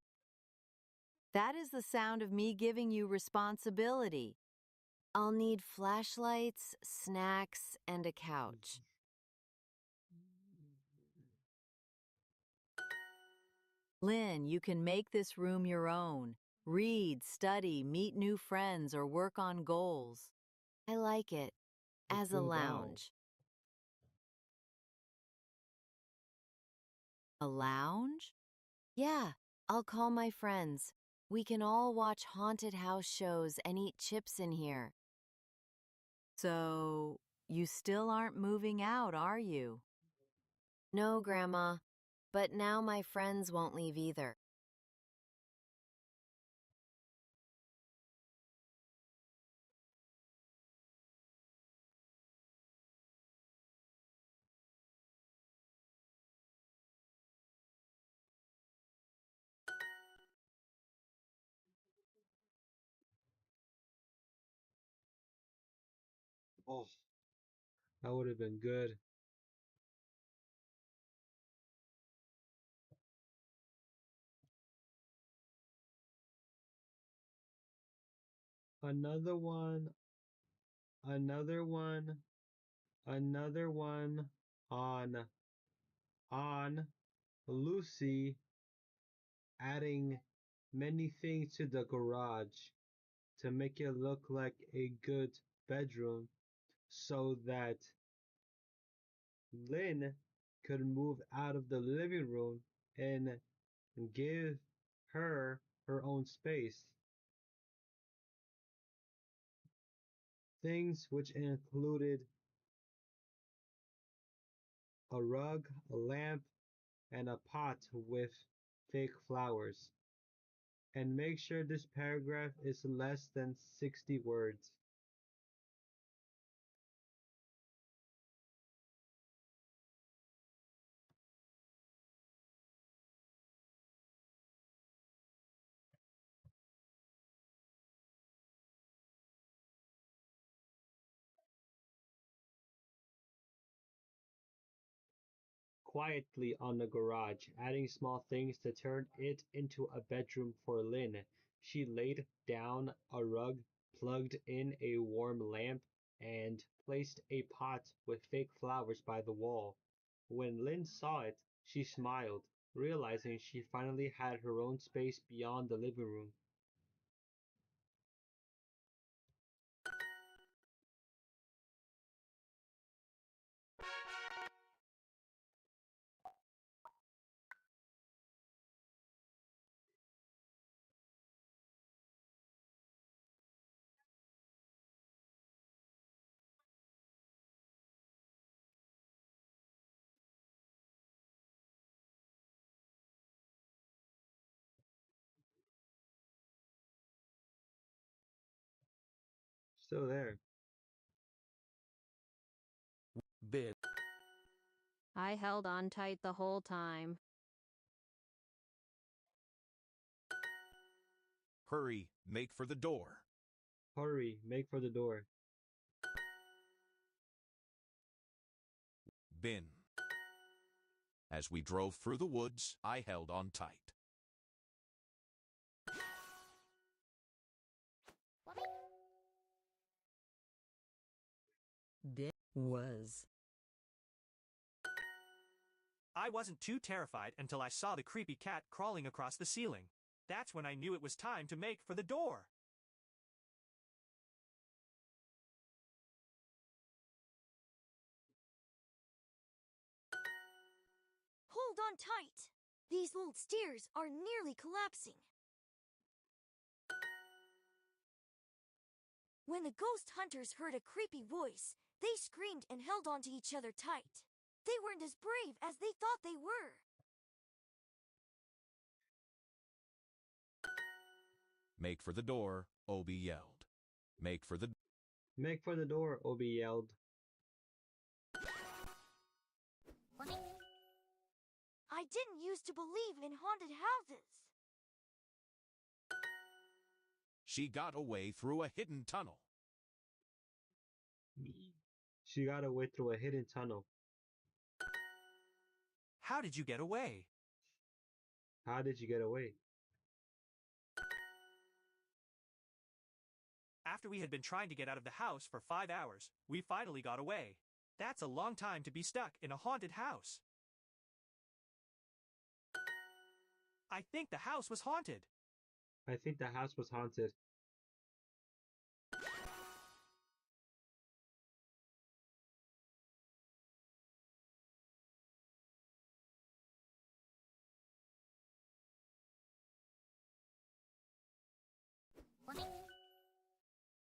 That is the sound of me giving you responsibility. I'll need flashlights, snacks, and a couch. Lynn, you can make this room your own. Read, study, meet new friends, or work on goals. I like it. As a lounge. A lounge? Yeah, I'll call my friends. We can all watch haunted house shows and eat chips in here. So, you still aren't moving out, are you? No, Grandma. But now my friends won't leave either. Oh, that would have been good. Another one, another one, another one on Lucy adding many things to the garage to make it look like a good bedroom so that Lynn could move out of the living room and give her her own space. Things which included a rug, a lamp, and a pot with fake flowers. And make sure this paragraph is less than 60 words. Quietly on the garage, adding small things to turn it into a bedroom for Lynn. She laid down a rug, plugged in a warm lamp, and placed a pot with fake flowers by the wall. When Lynn saw it, she smiled, realizing she finally had her own space beyond the living room. Still there. Bid. I held on tight the whole time. Hurry, make for the door. Hurry, make for the door. Bin. As we drove through the woods, I held on tight. Bin was. I wasn't too terrified until I saw the creepy cat crawling across the ceiling. That's when I knew it was time to make for the door. Hold on tight. These old stairs are nearly collapsing. When the ghost hunters heard a creepy voice, they screamed and held on to each other tight. They weren't as brave as they thought they were. Make for the door, Obi yelled. Make for the door, Obi yelled. I didn't used to believe in haunted houses. She got away through a hidden tunnel. She got away through a hidden tunnel. How did you get away? How did you get away? After we had been trying to get out of the house for 5 hours, we finally got away. That's a long time to be stuck in a haunted house. I think the house was haunted. I think the house was haunted.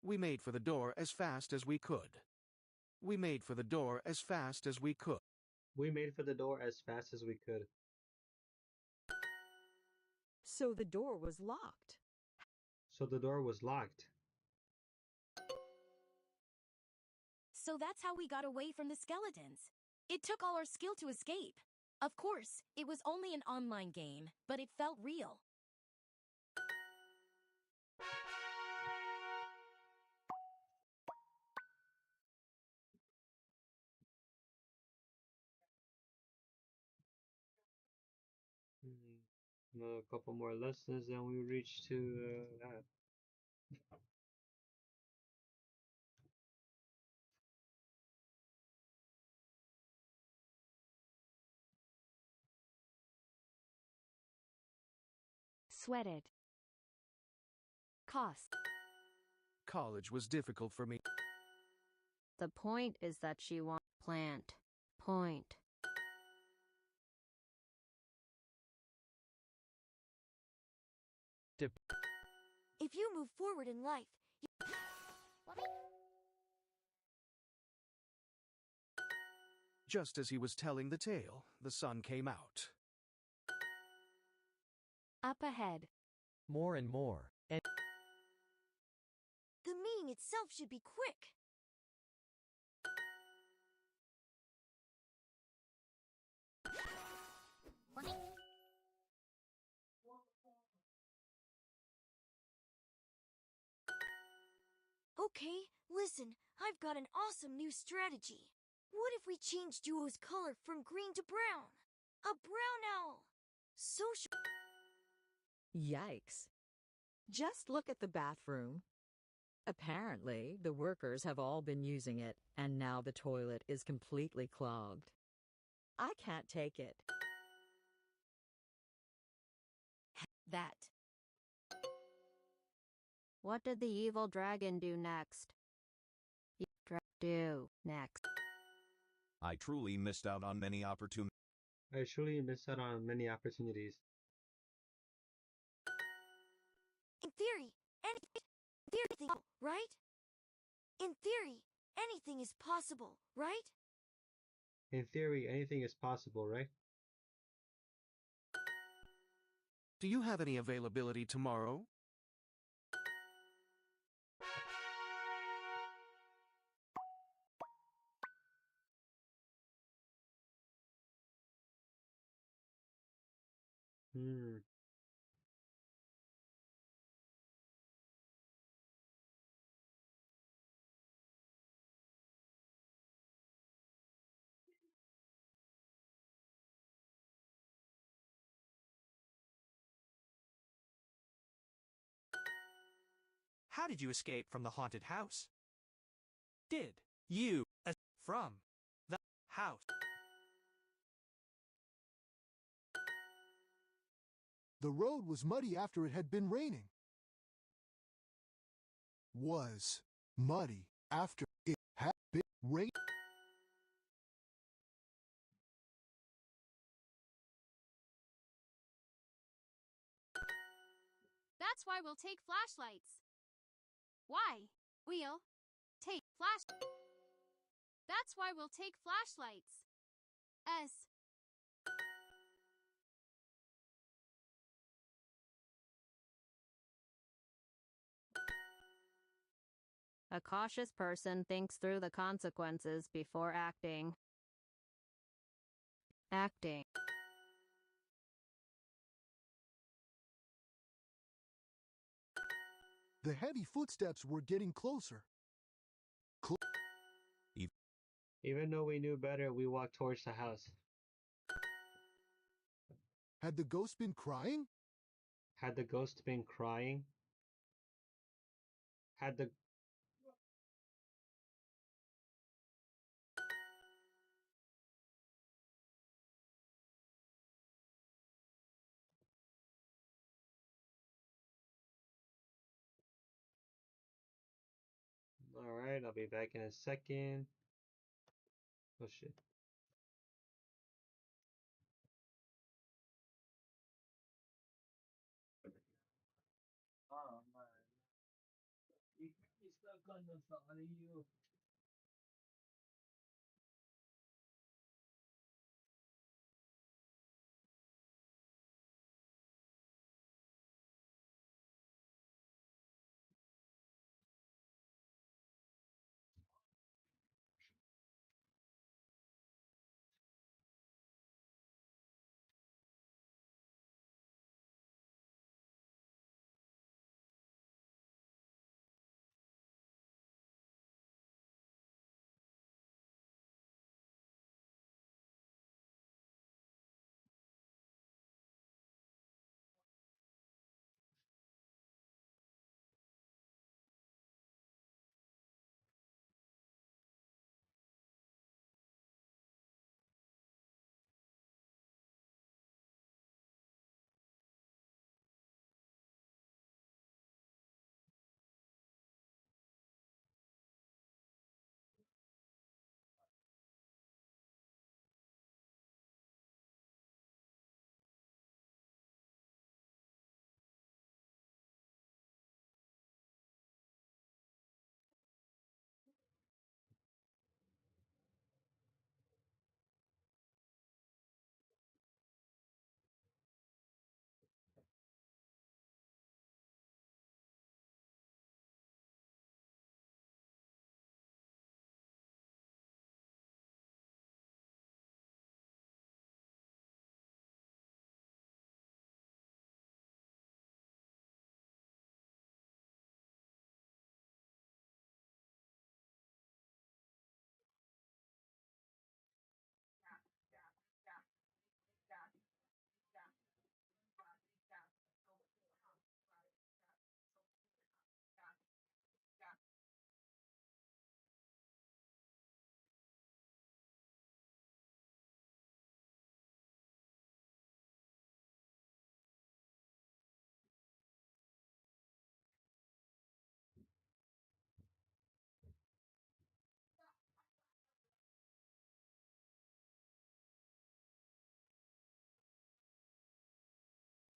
We made for the door as fast as we could. We made for the door as fast as we could. We made for the door as fast as we could. So the door was locked. So the door was locked. So that's how we got away from the skeletons. It took all our skill to escape. Of course, it was only an online game, but it felt real. A couple more lessons, and we reach to that. Sweated. Cost. College was difficult for me. The point is that she wants plant. Point. If you move forward in life, Just as he was telling the tale, the sun came out. Up ahead. More and more. And the meeting itself should be quick. Okay, listen, I've got an awesome new strategy. What if we change Duo's color from green to brown? A brown owl. Social. Yikes. Just look at the bathroom. Apparently, the workers have all been using it, and now the toilet is completely clogged. I can't take it. That. What did the evil dragon do next? Do next. I truly missed out on many opportunities. I truly missed out on many opportunities. In theory, anything, right? In theory, anything is possible, right? In theory, anything is possible, right? Do you have any availability tomorrow? Hmm. How did you escape from the haunted house? Did you from the house? The road was muddy after it had been raining. Was muddy after it had been raining. That's why we'll take flashlights. Why? We'll take flash. That's why we'll take flashlights. S. A cautious person thinks through the consequences before acting. Acting. The heavy footsteps were getting closer. Even though we knew better, we walked towards the house. Had the ghost been crying? Had the ghost been crying? Had the Alright, I'll be back in a second. Oh shit. Oh man. He's stuck on the phone, you.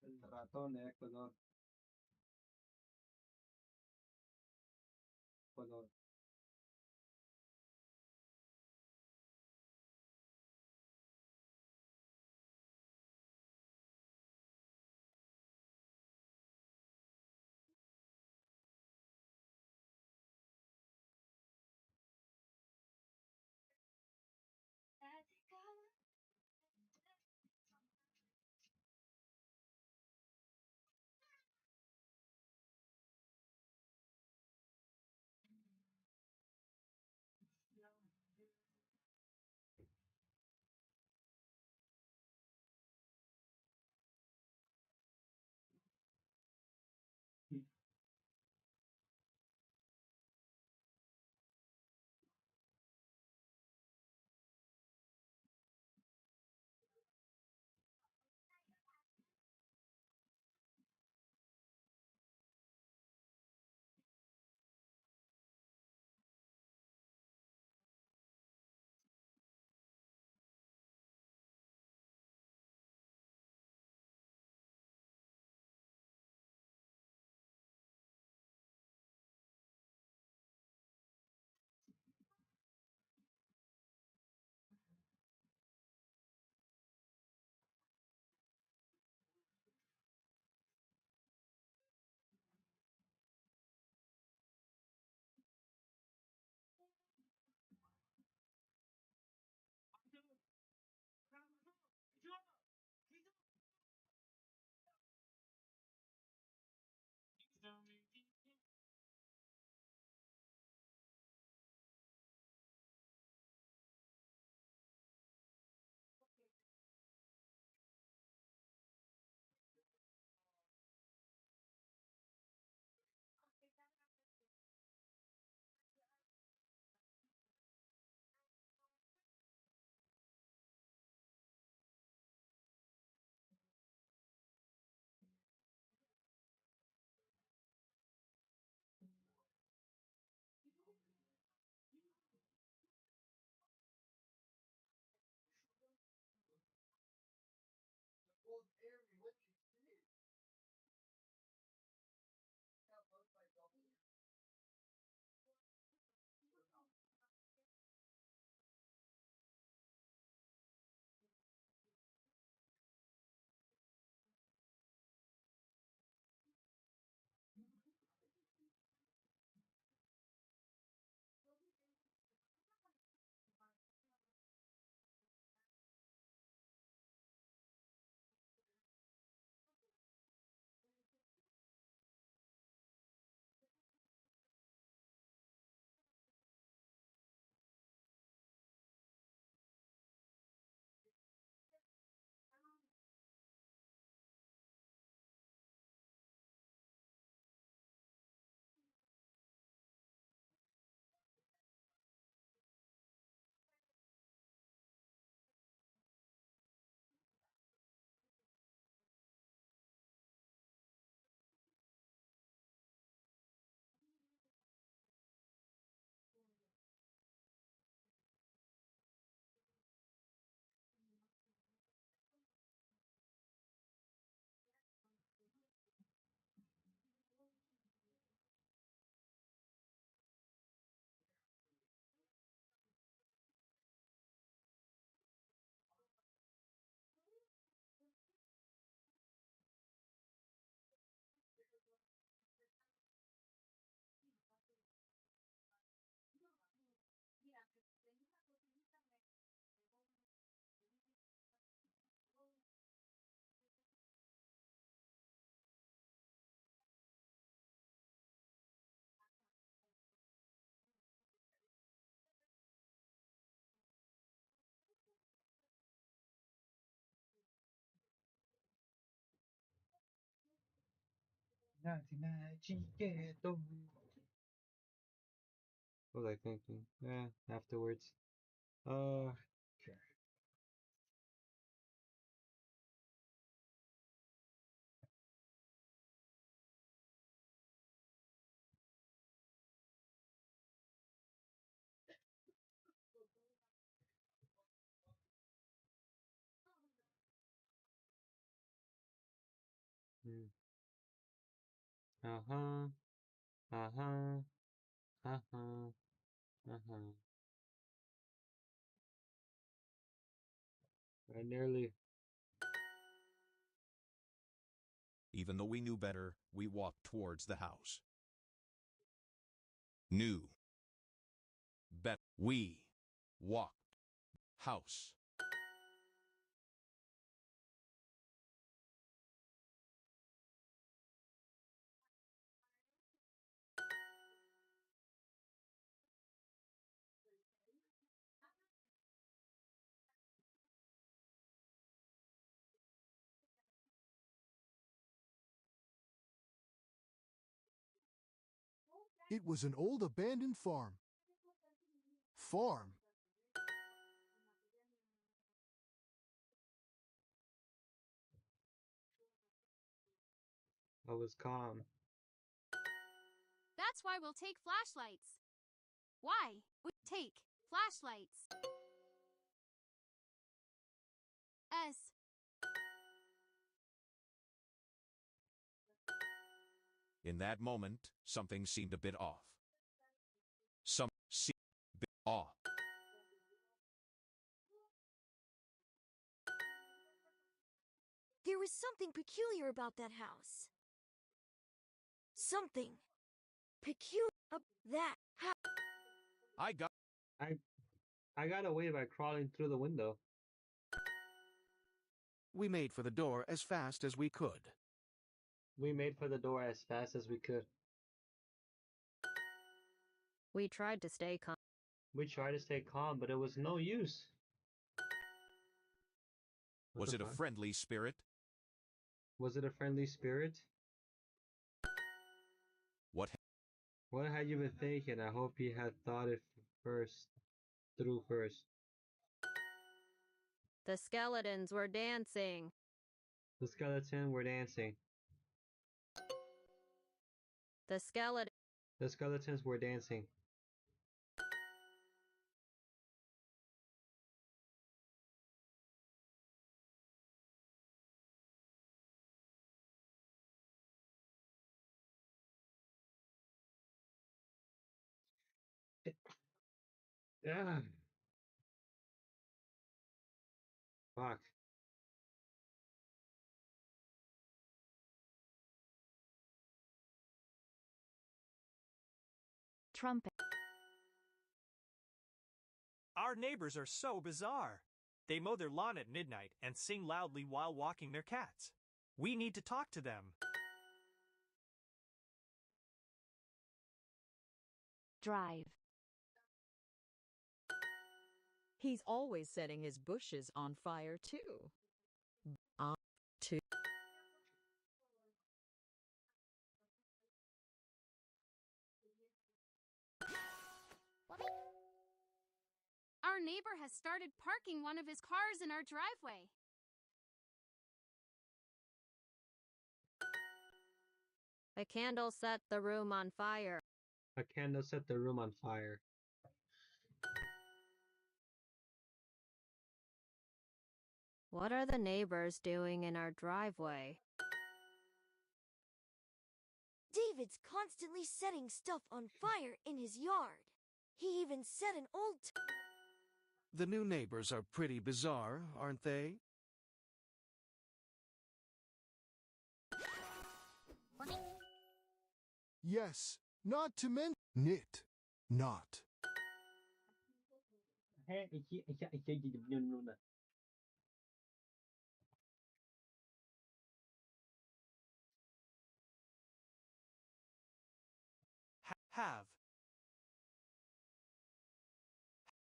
El ratón, color. Color. What was I thinking? Afterwards. Sure. Uh-huh. Uh-huh. Uh-huh. Uh-huh. I nearly. Even though we knew better, we walked towards the house. Knew better. We walked. House. It was an old abandoned farm. Farm. I was calm. That's why we'll take flashlights. Why? We take flashlights. S. In that moment, something seemed a bit off. Some seemed a bit off. There was something peculiar about that house. Something peculiar about that house. I got away by crawling through the window. We made for the door as fast as we could. We made for the door as fast as we could. We tried to stay calm. We tried to stay calm, but it was no use. Was it a friendly spirit? Was it a friendly spirit? What had you been thinking? I hope you had thought it through first. The skeletons were dancing. The skeleton were dancing. The skeletons were dancing. Yeah. Fuck. Trumpet. Our neighbors are so bizarre. They mow their lawn at midnight and sing loudly while walking their cats. We need to talk to them. Drive. He's always setting his bushes on fire, too. Our neighbor has started parking one of his cars in our driveway. A candle set the room on fire. A candle set the room on fire. What are the neighbors doing in our driveway? David's constantly setting stuff on fire in his yard. He even set an old... The new neighbors are pretty bizarre, aren't they? Yes, not to mention knit. Not.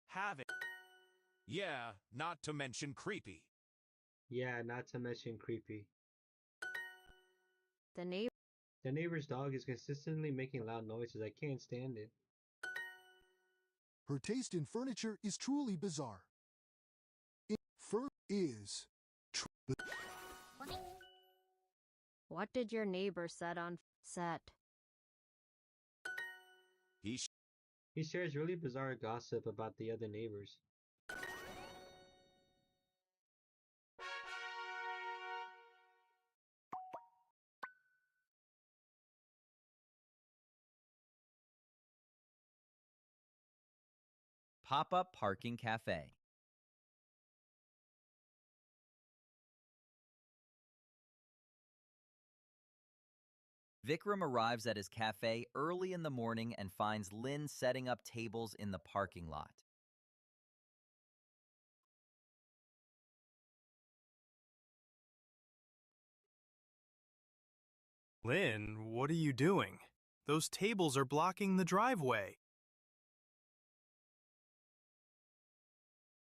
Have it. Yeah, not to mention creepy. Yeah, not to mention creepy. The neighbor. The neighbor's dog is consistently making loud noises. I can't stand it. Her taste in furniture is truly bizarre. Is What did your neighbor set? He shares really bizarre gossip about the other neighbors. Pop-up parking cafe. Vikram arrives at his cafe early in the morning and finds Lynn setting up tables in the parking lot. Lynn, what are you doing? Those tables are blocking the driveway.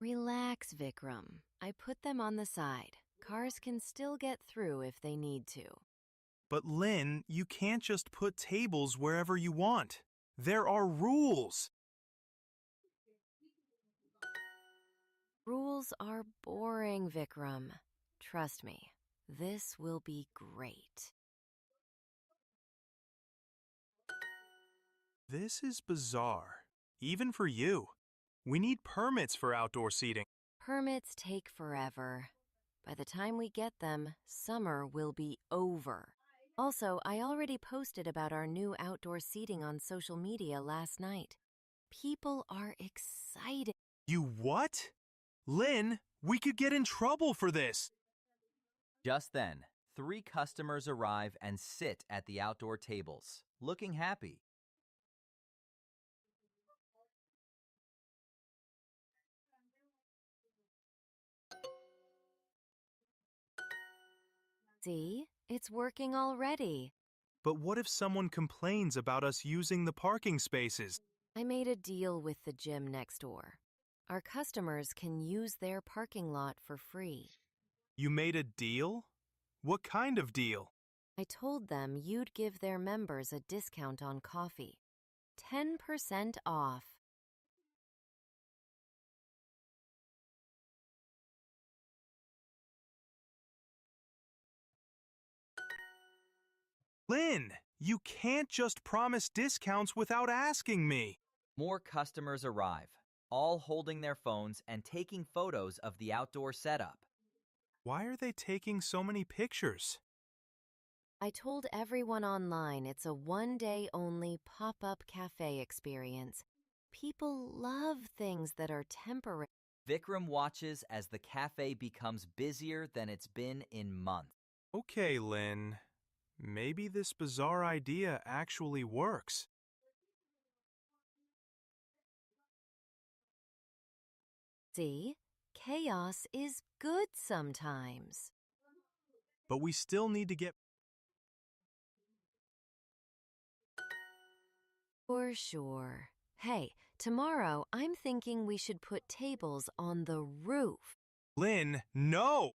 Relax, Vikram. I put them on the side. Cars can still get through if they need to. But Lynn, you can't just put tables wherever you want. There are rules. Rules are boring, Vikram. Trust me, this will be great. This is bizarre, even for you. We need permits for outdoor seating. Permits take forever. By the time we get them, summer will be over. Also, I already posted about our new outdoor seating on social media last night. People are excited. You what? Lynn, we could get in trouble for this. Just then, 3 customers arrive and sit at the outdoor tables, looking happy. See? It's working already. But what if someone complains about us using the parking spaces? I made a deal with the gym next door. Our customers can use their parking lot for free. You made a deal? What kind of deal? I told them you'd give their members a discount on coffee. 10% off. Lynn, you can't just promise discounts without asking me. More customers arrive, all holding their phones and taking photos of the outdoor setup. Why are they taking so many pictures? I told everyone online it's a one-day-only pop-up cafe experience. People love things that are temporary. Vikram watches as the cafe becomes busier than it's been in months. Okay, Lynn. Maybe this bizarre idea actually works. See? Chaos is good sometimes. But we still need to get... For sure. Hey, tomorrow I'm thinking we should put tables on the roof. Lynn, no!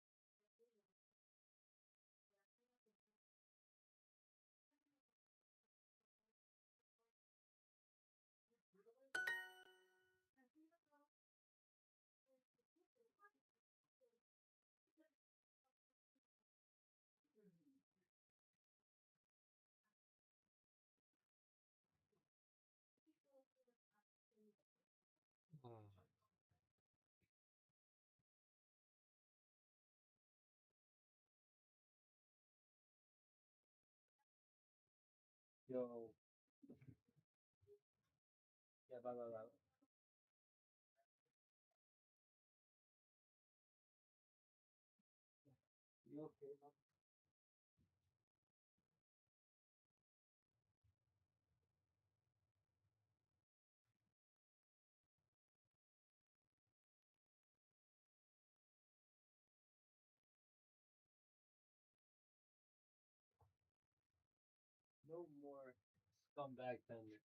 Oh, yo. Yeah, blah, blah, blah. You okay, bro? No more scumbag thunder.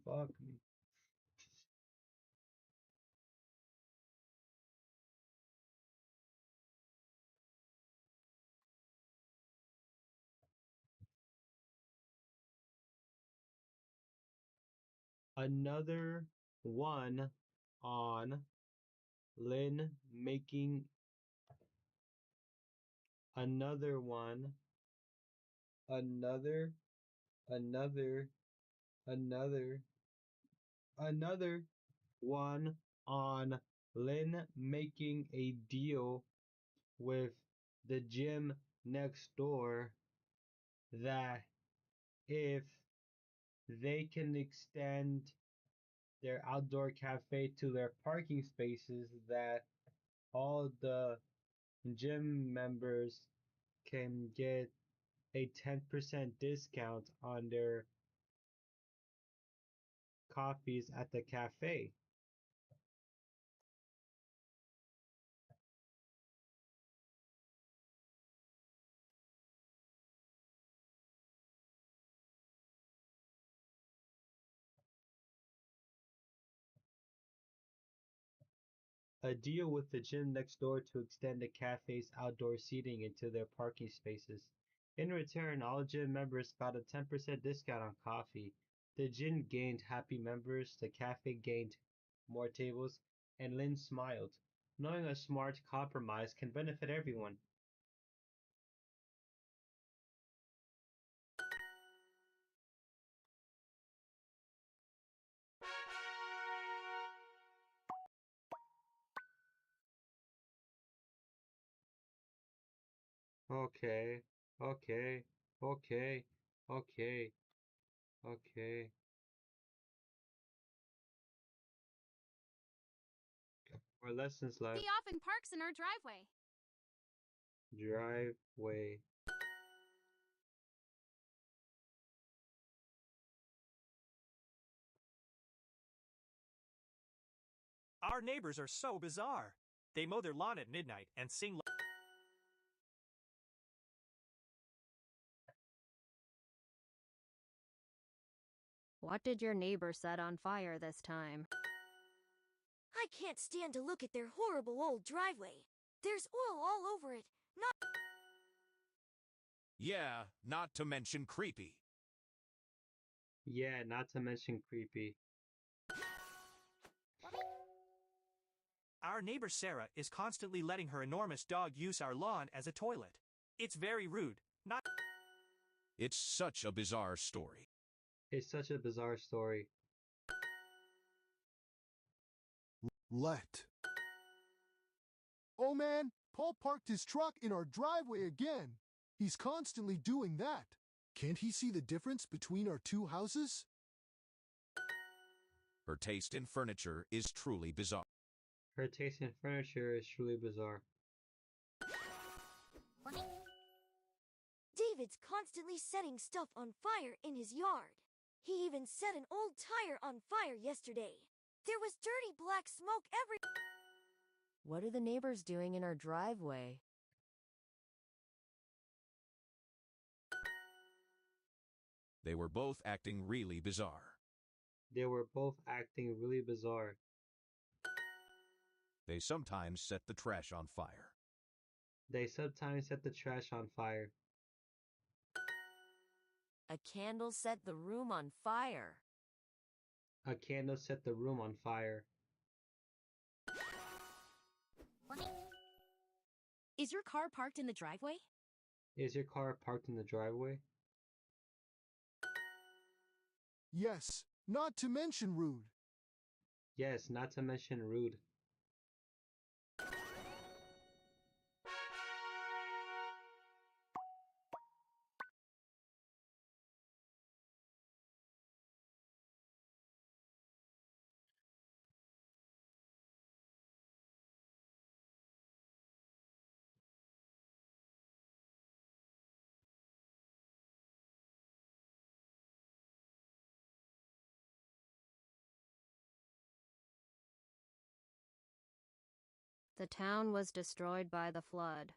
Fuck me. Another one on Lynn making another one another another another one on Lynn making a deal with the gym next door that if they can extend their outdoor cafe to their parking spaces, that all the gym members can get a 10% discount on their coffees at the cafe. A deal with the gym next door to extend the cafe's outdoor seating into their parking spaces. In return, all gym members got a 10% discount on coffee. The gym gained happy members, the cafe gained more tables, and Lynn smiled, knowing a smart compromise can benefit everyone. Okay, okay, okay, okay, okay. More lessons He left. often parks in our driveway. Driveway. Our neighbors are so bizarre. They mow their lawn at midnight and sing. What did your neighbor set on fire this time? I can't stand to look at their horrible old driveway. There's oil all over it. Not. Yeah, not to mention creepy. Yeah, not to mention creepy. Our neighbor Sarah is constantly letting her enormous dog use our lawn as a toilet. It's very rude. Not. It's such a bizarre story. It's such a bizarre story. Let. Oh man, Paul parked his truck in our driveway again. He's constantly doing that. Can't he see the difference between our two houses? Her taste in furniture is truly bizarre. Her taste in furniture is truly bizarre. David's constantly setting stuff on fire in his yard. He even set an old tire on fire yesterday. There was dirty black smoke every. What are the neighbors doing in our driveway? They were both acting really bizarre. They were both acting really bizarre. They sometimes set the trash on fire. They sometimes set the trash on fire. A candle set the room on fire. A candle set the room on fire. Is your car parked in the driveway? Is your car parked in the driveway? Yes, not to mention rude. Yes, not to mention rude. The town was destroyed by the flood.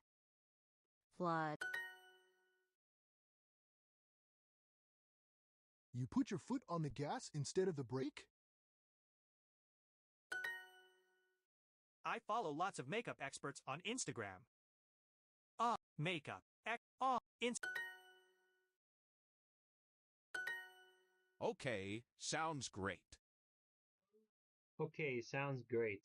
Flood. You put your foot on the gas instead of the brake? I follow lots of makeup experts on Instagram. Makeup. Okay, sounds great. Okay, sounds great.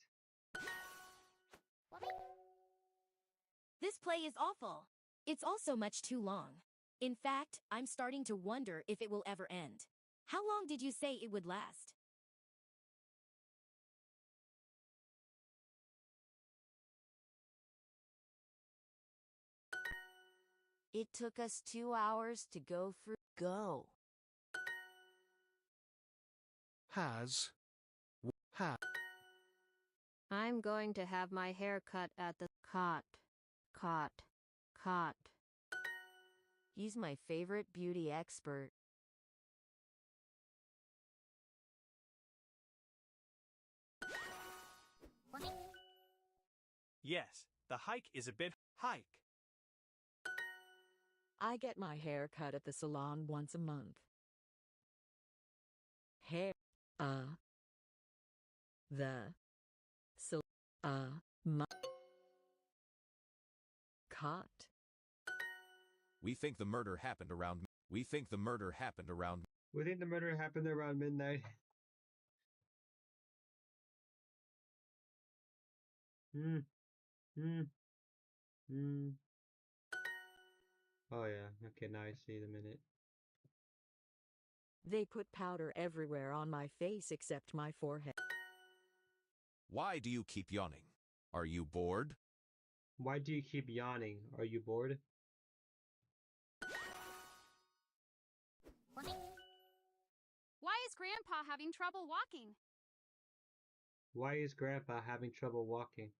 This play is awful. It's also much too long. In fact, I'm starting to wonder if it will ever end. How long did you say it would last? It took us 2 hours to go through. Go. Has. I'm going to have my hair cut at the cot. He's my favorite beauty expert. Yes, the hike is a bit hike. I get my hair cut at the salon once a month. Hair. The. Cot. We think the murder happened around. We think the murder happened around midnight. Oh yeah, okay, now I see the minute. They put powder everywhere on my face except my forehead. Why do you keep yawning? Are you bored? Why do you keep yawning? Are you bored? Why is Grandpa having trouble walking? Why is Grandpa having trouble walking?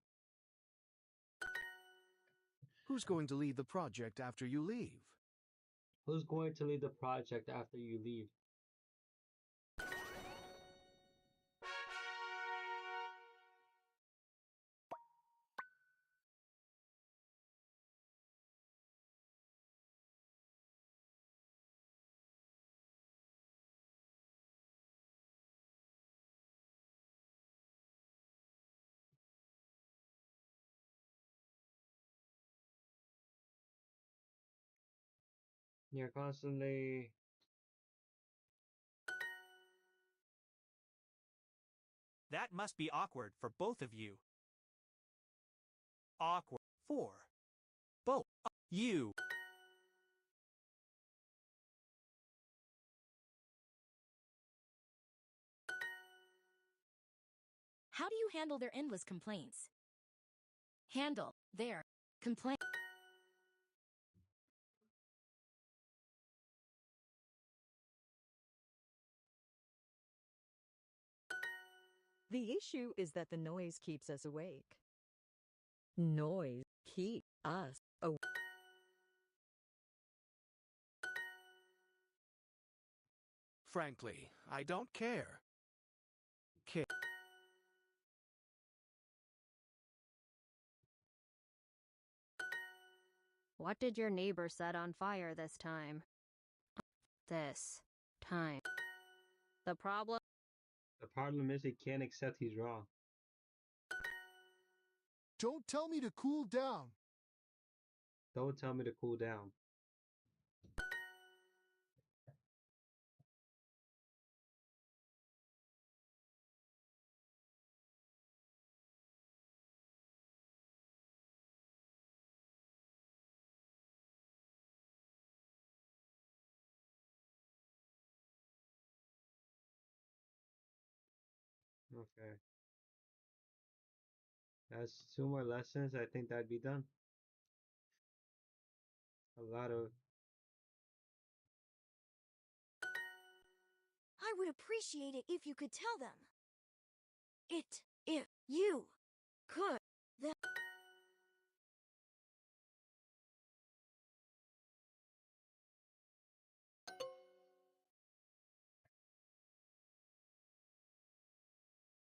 Who's going to lead the project after you leave? Who's going to lead the project after you leave? You're constantly... That must be awkward for both of you. Awkward for both of you. How do you handle their endless complaints? Handle their complaint. The issue is that the noise keeps us awake. Noise keep us awake. Frankly, I don't care. What did your neighbor set on fire this time? This time. The problem? The problem is he can't accept he's wrong. Don't tell me to cool down. Don't tell me to cool down. Okay. That's 2 more lessons. I think that'd be done. A lot of... I would appreciate it if you could tell them. If you could.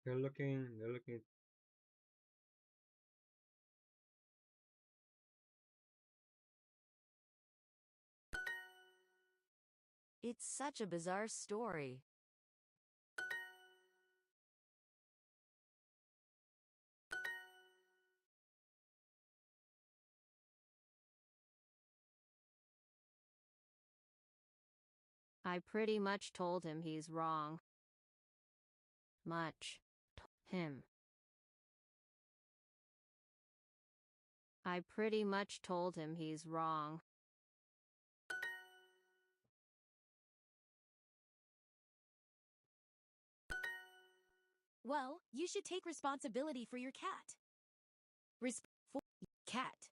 They're looking... It's such a bizarre story. I pretty much told him he's wrong. Him. I pretty much told him he's wrong. Well, you should take responsibility for your cat. For cat.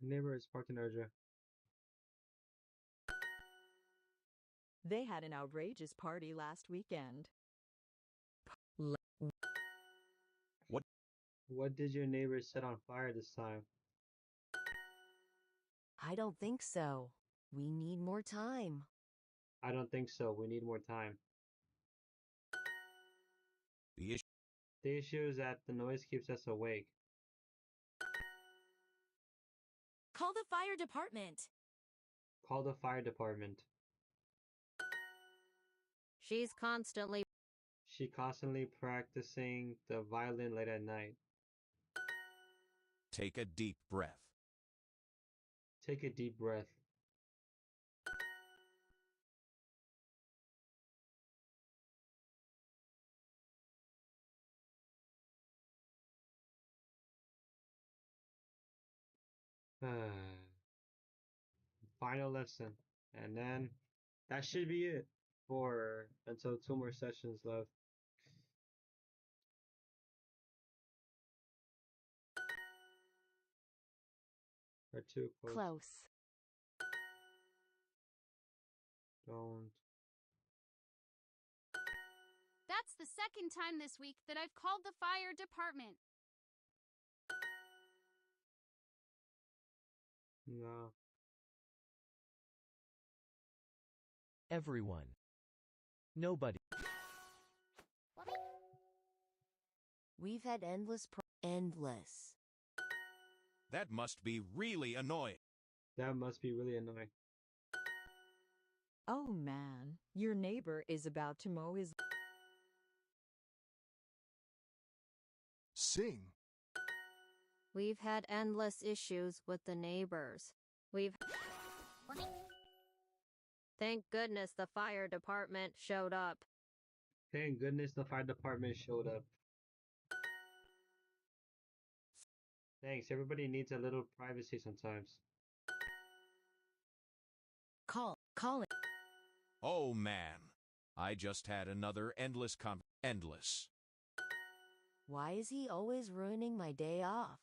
Neighbor is parked in Arja. They had an outrageous party last weekend. What did your neighbor set on fire this time? I don't think so. We need more time. I don't think so. We need more time. The issue is that the noise keeps us awake. Call the fire department. Call the fire department. She constantly practicing the violin late at night. Take a deep breath. Take a deep breath. Final lesson. And then that should be it for until 2 more sessions left. Or too close. Close. Don't. That's the second time this week that I've called the fire department. No. Everyone. Nobody. We've had endless. That must be really annoying. That must be really annoying. Oh man, your neighbor is about to mow his... Sing. We've had endless issues with the neighbors. Thank goodness the fire department showed up. Thank goodness the fire department showed up. Thanks. Everybody needs a little privacy sometimes. Call it. Oh man, I just had another endless. Why is he always ruining my day off?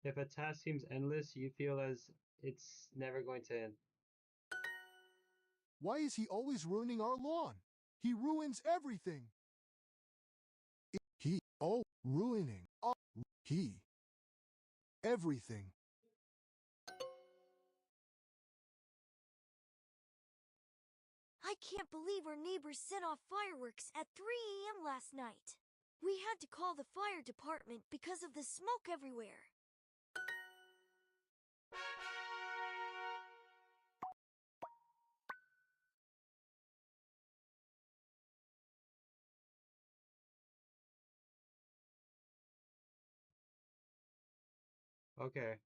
If a task seems endless, you feel as it's never going to end. Why is he always ruining our lawn? He ruins everything. Ruining. Everything. I can't believe our neighbors set off fireworks at 3 a.m. last night. We had to call the fire department because of the smoke everywhere. Okay.